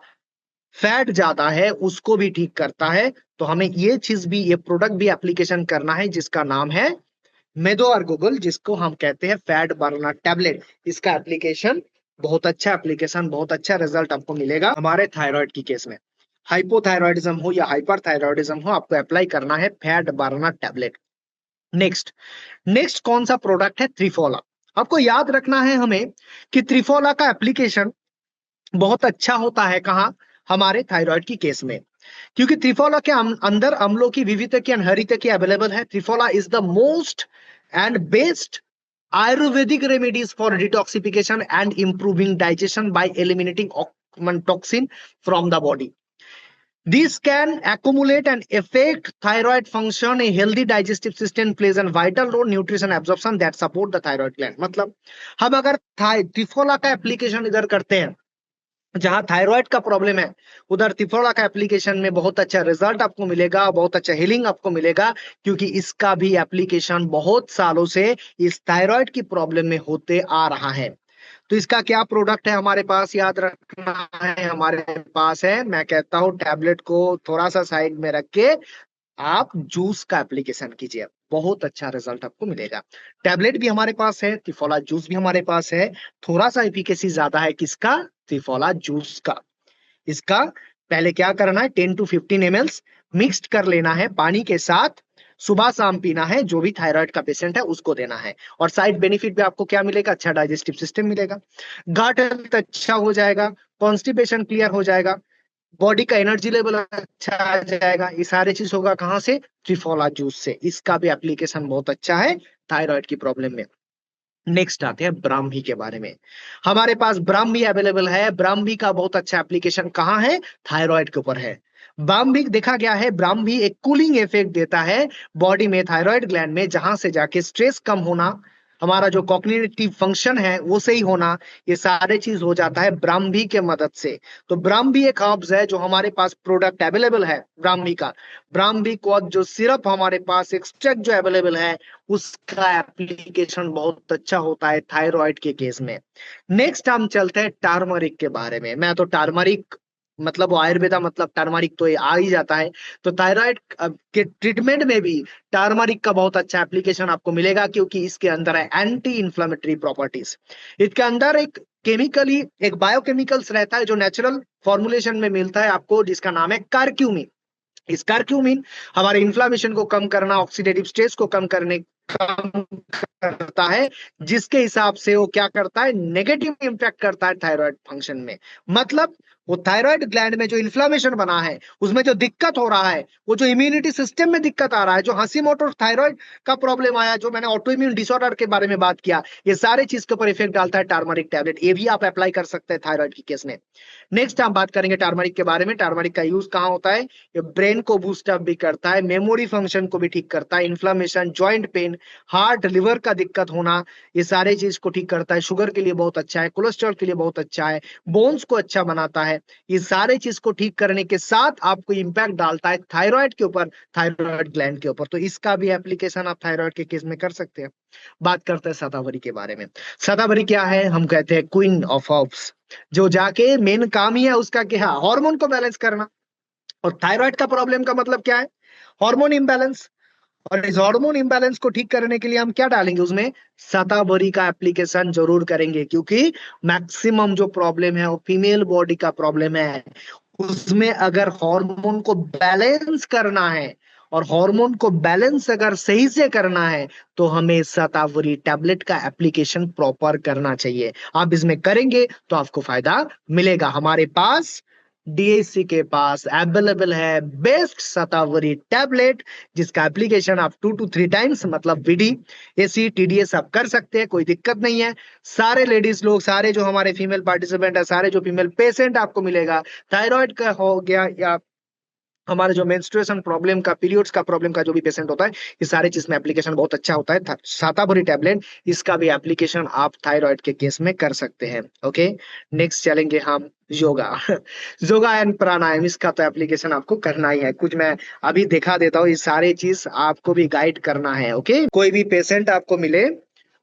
फैट ज्यादा है उसको भी ठीक करता है। तो हमें ये चीज भी, ये प्रोडक्ट भी एप्लीकेशन करना है जिसका नाम है मेदो और गूगल, जिसको हम कहते हैं फैट बर्नर टैबलेट। इसका एप्लीकेशन बहुत अच्छा एप्लीकेशन, बहुत अच्छा रिजल्ट आपको मिलेगा हमारे थायराइड की केस में। हाइपोथायरॉयडिज्म हो या हाइपर थायरॉयडिज्म हो, आपको अप्लाई करना है फैट बर्नर टैबलेट। नेक्स्ट कौन सा प्रोडक्ट है? त्रिफोला। आपको याद रखना है हमें कि त्रिफोला का एप्लीकेशन बहुत अच्छा होता है कहां? हमारे थायराइड की केस में, क्योंकि त्रिफोला के अंदर अम्लों की विविधता की हरित की अवेलेबल है। Triphala is the most and best Ayurvedic remedies for detoxification and improving digestion by eliminating toxin from the body. These can accumulate and affect thyroid function. A healthy digestive system plays a vital role nutrition absorption that support the thyroid gland. मतलब हम अगर त्रिफला का application इधर करते हैं, जहां thyroid का problem है, उधर त्रिफला का एप्लीकेशन में बहुत अच्छा रिजल्ट आपको मिलेगा, बहुत अच्छा हीलिंग आपको मिलेगा, क्योंकि इसका भी एप्लीकेशन बहुत सालों से इस थायराइड की प्रॉब्लम में होते आ रहा है। तो इसका क्या प्रोडक्ट है हमारे पास, याद रखना है, हमारे पास है, मैं कहता हूं टैबलेट को थोड़ा सा साइड में रख के आप जूस का एप्लीकेशन कीजिए, बहुत अच्छा रिजल्ट आपको मिलेगा। टैबलेट भी हमारे पास है, त्रिफला जूस भी हमारे पास है, थोड़ा सा एफिकेसी ज्यादा है किसका, त्रिफला जूस का। इसका पहले क्या करना है, 10 to 15 ml मिक्स्ड कर लेना है पानी के साथ, सुबह शाम पीना है, जो भी थायराइड का पेशेंट है उसको देना है। और साइड बेनिफिट भी आपको क्या मिलेगा, अच्छा डाइजेस्टिव सिस्टम मिलेगा, गट हेल्थ अच्छा हो जाएगा, कॉन्स्टिपेशन क्लियर हो जाएगा, बॉडी का एनर्जी लेवल अच्छा आ जाएगा। ये सारे चीज होगा कहां से, त्रिफला जूस से। इसका भी एप्लीकेशन बहुत अच्छा है थायराइड की प्रॉब्लम में। नेक्स्ट आते हैं ब्राह्मी के बारे में। हमारे पास ब्राह्मी अवेलेबल है। ब्राह्मी का बहुत अच्छा एप्लीकेशन कहाँ है, थायराइड के ऊपर है। ब्राह्मी देखा गया है, ब्राह्मी एक कूलिंग इफेक्ट देता है बॉडी में, थायराइड ग्लैंड में, जहां से जाके स्ट्रेस कम होना, हमारा जो कॉग्निटिव फंक्शन है वो सही होना, ये सारे चीज हो जाता है ब्राह्मी के मदद से। तो ब्राह्मी एक हर्ब्स है जो हमारे पास प्रोडक्ट अवेलेबल है ब्राह्मी का। ब्राह्मी को जो सिरप हमारे पास एक्सट्रैक्ट जो अवेलेबल है, उसका एप्लीकेशन बहुत अच्छा होता है थायराइड के केस में। नेक्स्ट हम चलते हैं टर्मरिक के बारे में। मैं तो टर्मरिक मतलब वो आयुर्वेदा मतलब टर्मरिक तो ये आ ही जाता है। तो थायराइड के ट्रीटमेंट में भी टर्मरिक का बहुत अच्छा एप्लीकेशन आपको मिलेगा, क्योंकि इसके अंदर है एंटी इंफ्लेमेटरी प्रॉपर्टीज। इसके अंदर एक केमिकली एक बायोकेमिकल्स रहता है जो नेचुरल फॉर्मुलेशन में मिलता है आपको, जिसका नाम है कर्क्यूमिन। इस कर्क्यूमिन हमारे इन्फ्लामेशन को कम करना, ऑक्सीडेटिव स्ट्रेस को कम करता है, जिसके हिसाब से वो क्या करता है, नेगेटिव इंपैक्ट करता है थायराइड फंक्शन में। मतलब वो थायराइड ग्लैंड में जो इन्फ्लामेशन बना है, उसमें जो दिक्कत हो रहा है, वो जो इम्यूनिटी सिस्टम में दिक्कत आ रहा है, जो हाशिमोटो थायराइड का प्रॉब्लम आया, जो मैंने ऑटो इम्यून डिसऑर्डर के बारे में बात किया, ये सारे चीज के ऊपर इफेक्ट डालता है टर्मरिक टैबलेट। ये भी आप अप्लाई कर सकते हैं थायराइड की केस में। नेक्स्ट हम बात करेंगे टर्मरिक के बारे में। टर्मरिक का यूज कहाँ होता है, ये ब्रेन को बूस्ट अप भी करता है, मेमोरी फंक्शन को भी ठीक करता है, inflammation, joint pain, heart liver का दिक्कत होना, ये सारे चीज को ठीक करता है। शुगर के लिए बहुत अच्छा है, कोलेस्ट्रॉल के लिए बहुत अच्छा है, बोन्स को अच्छा बनाता है। ये सारे चीज को ठीक करने के साथ आपको इंपैक्ट डालता है थायराइड के ऊपर, थायराइड ग्लैंड के ऊपर। तो इसका भी एप्लीकेशन आप थायराइड के केस में कर सकते हैं। बात करते हैं शतावरी के बारे में। शतावरी क्या है, हम कहते हैं क्वीन ऑफ हर्ब्स, जो जाके मेन काम ही है उसका क्या, हार्मोन को बैलेंस करना। और थायराइड का प्रॉब्लम का मतलब क्या है, हार्मोन इंबैलेंस। और इस हार्मोन इंबैलेंस को ठीक करने के लिए हम क्या डालेंगे उसमें, शतावरी का एप्लीकेशन जरूर करेंगे, क्योंकि मैक्सिमम जो प्रॉब्लम है वो फीमेल बॉडी का प्रॉब्लम है। उसमें अगर हार्मोन को बैलेंस करना है, और हार्मोन को बैलेंस अगर सही से करना है, तो हमें शतावरी टैबलेट का एप्लीकेशन प्रॉपर करना चाहिए। आप इसमें करेंगे तो आपको फायदा मिलेगा। हमारे पास डीएससी के पास अवेलेबल है बेस्ट शतावरी टैबलेट, जिसका एप्लीकेशन आप 2 to 3 टाइम्स मतलब विडी एसी टीडीएस आप कर सकते हैं, कोई दिक्कत नहीं है। सारे लेडीज लोग, सारे जो हमारे फीमेल पार्टिसिपेंट है, सारे जो फीमेल पेशेंट आपको मिलेगा, थायराइड का हो गया या हमारे जो मेंस्ट्रुएशन प्रॉब्लम का, पीरियड्स का प्रॉब्लम का जो भी पेशेंट होता है, ये सारे चीज में एप्लीकेशन बहुत अच्छा होता है शतावरी टैबलेट। इसका भी एप्लीकेशन आप थायराइड के केस में कर सकते हैं। ओके, नेक्स्ट चलेंगे हम योगा। योगा एंड प्राणायाम, इसका तो एप्लीकेशन आपको करना ही है। कुछ मैं अभी दिखा देता हूँ, ये सारे चीज आपको भी गाइड करना है। ओके, कोई भी पेशेंट आपको मिले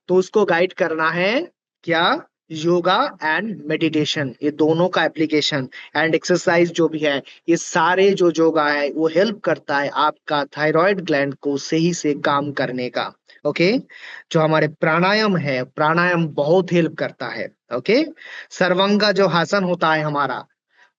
तो उसको गाइड करना है क्या, योगा एंड मेडिटेशन, ये दोनों का एप्लीकेशन एंड एक्सरसाइज जो भी है, ये सारे जो योगा है वो हेल्प करता है आपका थायराइड ग्लैंड को सही से काम करने का। ओके, जो हमारे प्राणायाम है, प्राणायाम बहुत हेल्प करता है। ओके, सर्वांगा जो आसन होता है हमारा,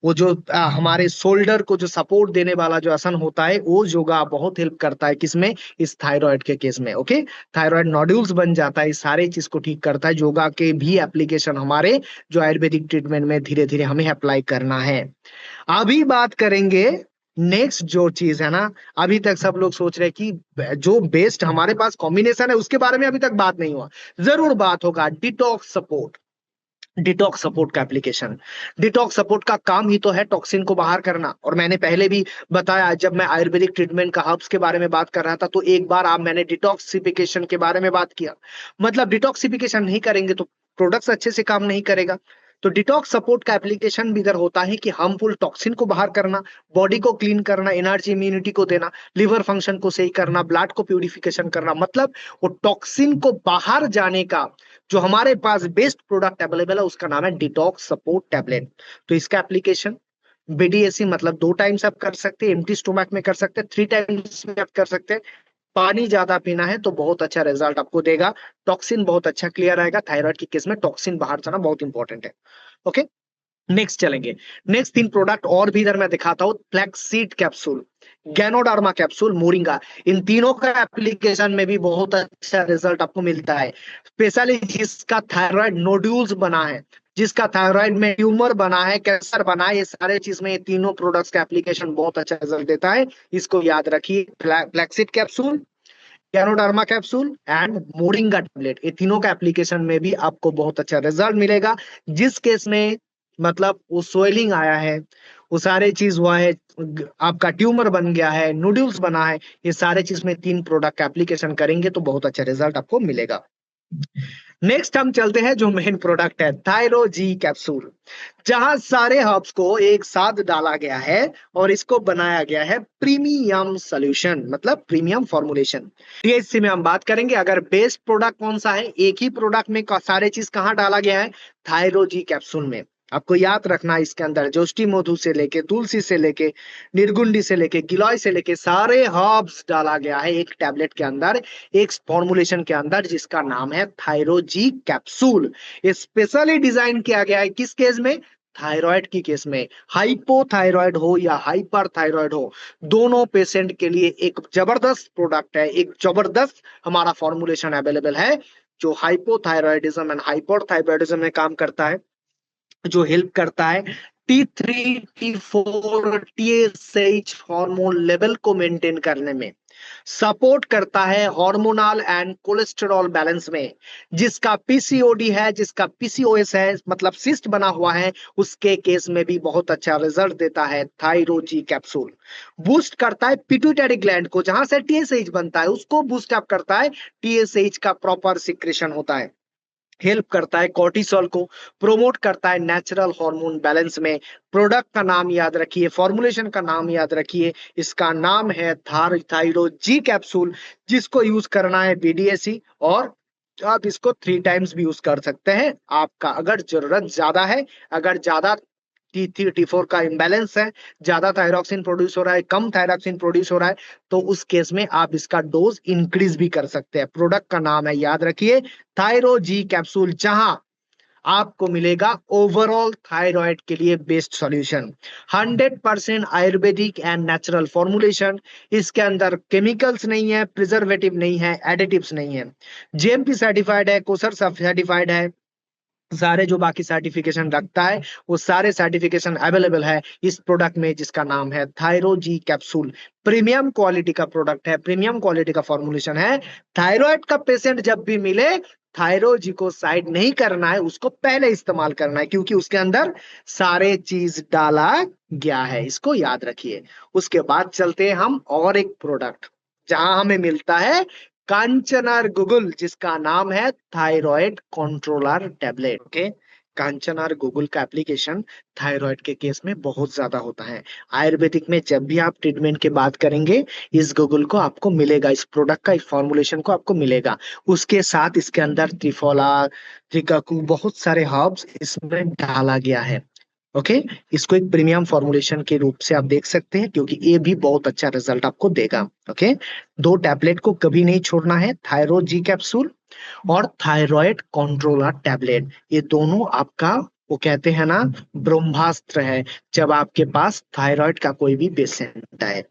वो जो हमारे शोल्डर को जो सपोर्ट देने वाला जो आसन होता है, वो योगा बहुत हेल्प करता है किसमें, इस थायराइड के केस में। ओके, थायराइड नोड्यूल्स बन जाता है, इस सारे चीज को ठीक करता है। योगा के भी एप्लीकेशन हमारे जो आयुर्वेदिक ट्रीटमेंट में धीरे धीरे हमें अप्लाई करना है। अभी बात करेंगे नेक्स्ट जो चीज है ना, अभी तक सब लोग सोच रहे हैं कि जो बेस्ट हमारे पास कॉम्बिनेशन है उसके बारे में अभी तक बात नहीं हुआ। जरूर बात होगा। Detox support. डिटॉक्स सपोर्ट का एप्लीकेशन। डिटॉक्स सपोर्ट का काम ही तो है टॉक्सिन को बाहर करना। और मैंने पहले भी बताया, जब मैं आयुर्वेदिक ट्रीटमेंट का हर्ब्स के बारे में बात कर रहा था, तो एक बार आप मैंने डिटॉक्सिफिकेशन के बारे में बात किया। मतलब डिटॉक्सिफिकेशन नहीं करेंगे तो प्रोडक्ट्स अच्छे से काम नहीं करेगा। तो डिटॉक्स सपोर्ट का एप्लीकेशन भी इधर होता है कि हार्मफुल टॉक्सिन को बाहर करना, बॉडी को क्लीन करना, एनर्जी इम्यूनिटी को देना, लिवर फंक्शन को सही करना, ब्लड को प्यूरिफिकेशन करना। मतलब वो टॉक्सिन को बाहर जाने का जो हमारे पास बेस्ट प्रोडक्ट अवेलेबल है उसका नाम है डिटॉक्स सपोर्ट टैबलेट। तो इसका एप्लीकेशन बीडीएसी मतलब 2 टाइम्स आप कर सकते हैं, एम्प्टी स्टोमक में कर सकते हैं, 3 टाइम्स में आप कर सकते हैं। पानी ज्यादा पीना है तो बहुत अच्छा रिजल्ट आपको देगा। टॉक्सिन बहुत अच्छा क्लियर आएगा। थायराइड के केस में टॉक्सिन बाहर जाना बहुत इंपॉर्टेंट है। ओके, नेक्स्ट चलेंगे। नेक्स्ट 3 प्रोडक्ट और भी इधर मैं दिखाता हूँ। Flaxseed capsule, ganoderma capsule, moringa. इन तीनों का एप्लीकेशन में भी बहुत अच्छा रिजल्ट आपको मिलता है। स्पेशली जिसका थायराइड नोड्यूल्स बना है, जिसका थायराइड में ट्यूमर बना है, कैंसर बना है, ये सारे चीज में ये तीनों प्रोडक्ट्स का एप्लीकेशन बहुत अच्छा रिजल्ट देता है। इसको याद रखिए। Flaxseed capsule, ganoderma capsule and moringa tablet, ये तीनों का एप्लीकेशन में भी आपको बहुत अच्छा रिजल्ट मिलेगा। जिस केस में मतलब वो सोइलिंग आया है, वो सारे चीज हुआ है, आपका ट्यूमर बन गया है, नूडल्स बना है, ये सारे चीज में 3 प्रोडक्ट का एप्लीकेशन करेंगे तो बहुत अच्छा रिजल्ट आपको मिलेगा। नेक्स्ट हम चलते हैं जो मेन प्रोडक्ट है, थायरोजी कैप्सूल। जहां सारे हर्ब्स को एक साथ डाला गया है और इसको बनाया गया है प्रीमियम सॉल्यूशन, मतलब प्रीमियम फॉर्मुलेशन। टीएचसी में हम बात करेंगे। अगर बेस्ट प्रोडक्ट कौन सा है, एक ही प्रोडक्ट में सारे चीज कहाँ डाला गया है, थायरोजी कैप्सूल में। आपको याद रखना, इसके अंदर जोष्टी मधु से लेके, तुलसी से लेके, निर्गुंडी से लेके, गिलॉय से लेके सारे हर्ब्स डाला गया है एक टैबलेट के अंदर, एक फॉर्मुलेशन के अंदर, जिसका नाम है थायरोजी कैप्सूल। स्पेशली डिजाइन किया गया है किस केस में, थायराइड की केस में। हाइपोथायराइड हो या हाइपर थायराइड हो, दोनों पेशेंट के लिए एक जबरदस्त प्रोडक्ट है, एक जबरदस्त हमारा फॉर्मुलेशन अवेलेबल है जो हाइपोथायराइडिज्म एंड हाइपरथायराइडिज्म में काम करता है, जो हेल्प करता है T3 T4 TSH hormone level को मेंटेन करने में, सपोर्ट करता है हार्मोनल एंड कोलेस्टेरॉल बैलेंस में। जिसका पीसीओडी है, जिसका पीसीओएस है, मतलब सिस्ट बना हुआ है, उसके केस में भी बहुत अच्छा रिजल्ट देता है थायरोजी कैप्सूल। बूस्ट करता है पिट्यूटरी ग्लैंड को, जहां से टीएसएच बनता है उसको बूस्ट अप करता है, टीएसएच का प्रॉपर सिक्रेशन होता है। हेल्प करता है कॉर्टिसोल को, प्रोमोट करता है नेचुरल हार्मोन बैलेंस में। प्रोडक्ट का नाम याद रखिए, फॉर्मुलेशन का नाम याद रखिए, इसका नाम है थायरोजी कैप्सूल, जिसको यूज करना है बीडीएसी। और आप इसको 3 टाइम्स भी यूज कर सकते हैं। आपका अगर जरूरत ज्यादा है, अगर ज्यादा T3 T4 का इम्बैलेंस है, ज्यादा थायरॉक्सिन प्रोड्यूस हो रहा है, कम थायरॉक्सिन प्रोड्यूस हो रहा है, तो उस केस में आप इसका डोज इंक्रीज भी कर सकते हैं। प्रोडक्ट का नाम है, याद रखिए, थायरोजी कैप्सूल, जहां आपको मिलेगा ओवरऑल थायराइड के लिए best solution. 100% Ayurvedic and natural formulation. इसके अंदर केमिकल्स नहीं है, प्रिजर्वेटिव नहीं है, एडिटिव्स नहीं है, जीएमपी सर्टिफाइड है, कोसर सर्टिफाइड है। सारे जो बाकी सर्टिफिकेशन रखता है वो सारे सर्टिफिकेशन अवेलेबल है इस प्रोडक्ट में, जिसका नाम है थायरोजी कैप्सूल। प्रीमियम क्वालिटी का प्रोडक्ट है, प्रीमियम क्वालिटी का फॉर्मुलेशन है। थायराइड का पेशेंट जब भी मिले, थायरोजी को साइड नहीं करना है, उसको पहले इस्तेमाल करना है, क्योंकि उसके अंदर सारे चीज डाला गया है, इसको याद रखिए। उसके बाद चलते हैं हम और एक प्रोडक्ट जहां हमें मिलता है कांचनार गुगुल, जिसका नाम है thyroid controller tablet. Okay, कांचनार guggul का एप्लीकेशन थायराइड के केस में बहुत ज्यादा होता है। आयुर्वेदिक में जब भी आप ट्रीटमेंट की बात करेंगे, इस गुगुल को आपको मिलेगा, इस प्रोडक्ट का, इस फॉर्मुलेशन को आपको मिलेगा। उसके साथ इसके अंदर त्रिफला, त्रिकाकु, बहुत सारे हर्ब्स इसमें डाला गया है। ओके, इसको एक प्रीमियम फॉर्मुलेशन के रूप से आप देख सकते हैं, क्योंकि ये भी बहुत अच्छा रिजल्ट आपको देगा। ओके, 2 टैबलेट को कभी नहीं छोड़ना है, थायरोजी कैप्सूल और थायराइड कंट्रोलर टैबलेट। ये दोनों आपका, वो कहते हैं ना, ब्रह्मास्त्र है जब आपके पास थायराइड का कोई भी पेशेंट है।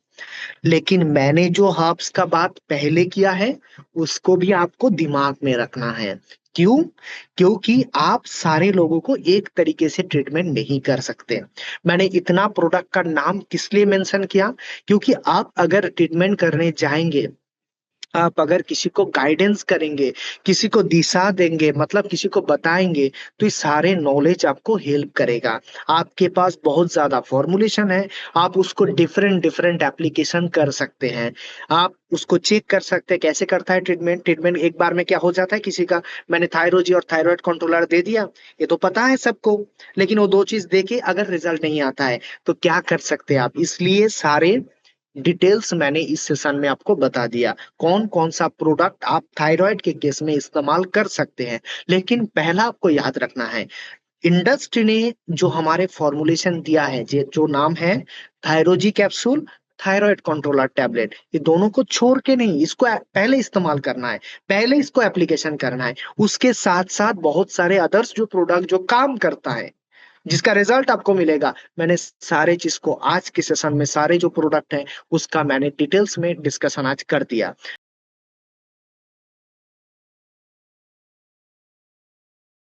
लेकिन मैंने जो हर्ब्स का बात पहले किया है उसको भी आपको दिमाग में रखना है। क्यों? क्योंकि आप सारे लोगों को एक तरीके से ट्रीटमेंट नहीं कर सकते। मैंने इतना प्रोडक्ट का नाम किस लिए मेंशन किया? क्योंकि आप अगर ट्रीटमेंट करने जाएंगे, आप अगर किसी को गाइडेंस करेंगे, किसी को दिशा देंगे, मतलब किसी को बताएंगे, तो ये सारे नॉलेज आपको हेल्प करेगा। आपके पास बहुत ज्यादा फॉर्मुलेशन है, आप उसको डिफरेंट डिफरेंट एप्लीकेशन कर सकते हैं। आप उसको चेक कर सकते हैं कैसे करता है ट्रीटमेंट। ट्रीटमेंट एक बार में क्या हो जाता है किसी का, मैंने थायरोजी और थायराइड कंट्रोलर दे दिया, ये तो पता है सबको, लेकिन वो दो चीज देके अगर रिजल्ट नहीं आता है तो क्या कर सकते हैं आप। इसलिए सारे डिटेल्स मैंने इस सेशन में आपको बता दिया, कौन कौन सा प्रोडक्ट आप थायराइड के केस में इस्तेमाल कर सकते हैं। लेकिन पहला आपको याद रखना है, इंडस्ट्री ने जो हमारे फॉर्मुलेशन दिया है, जो नाम है थायरोजी कैप्सूल, थायराइड कंट्रोलर टैबलेट, ये दोनों को छोड़ के नहीं, इसको पहले इस्तेमाल करना है, पहले इसको एप्लीकेशन करना है। उसके साथ साथ बहुत सारे अदर्स जो प्रोडक्ट जो काम करता है, जिसका रिजल्ट आपको मिलेगा, मैंने सारे चीज को आज के सेशन में, सारे जो प्रोडक्ट है उसका मैंने डिटेल्स में डिस्कशन आज कर दिया।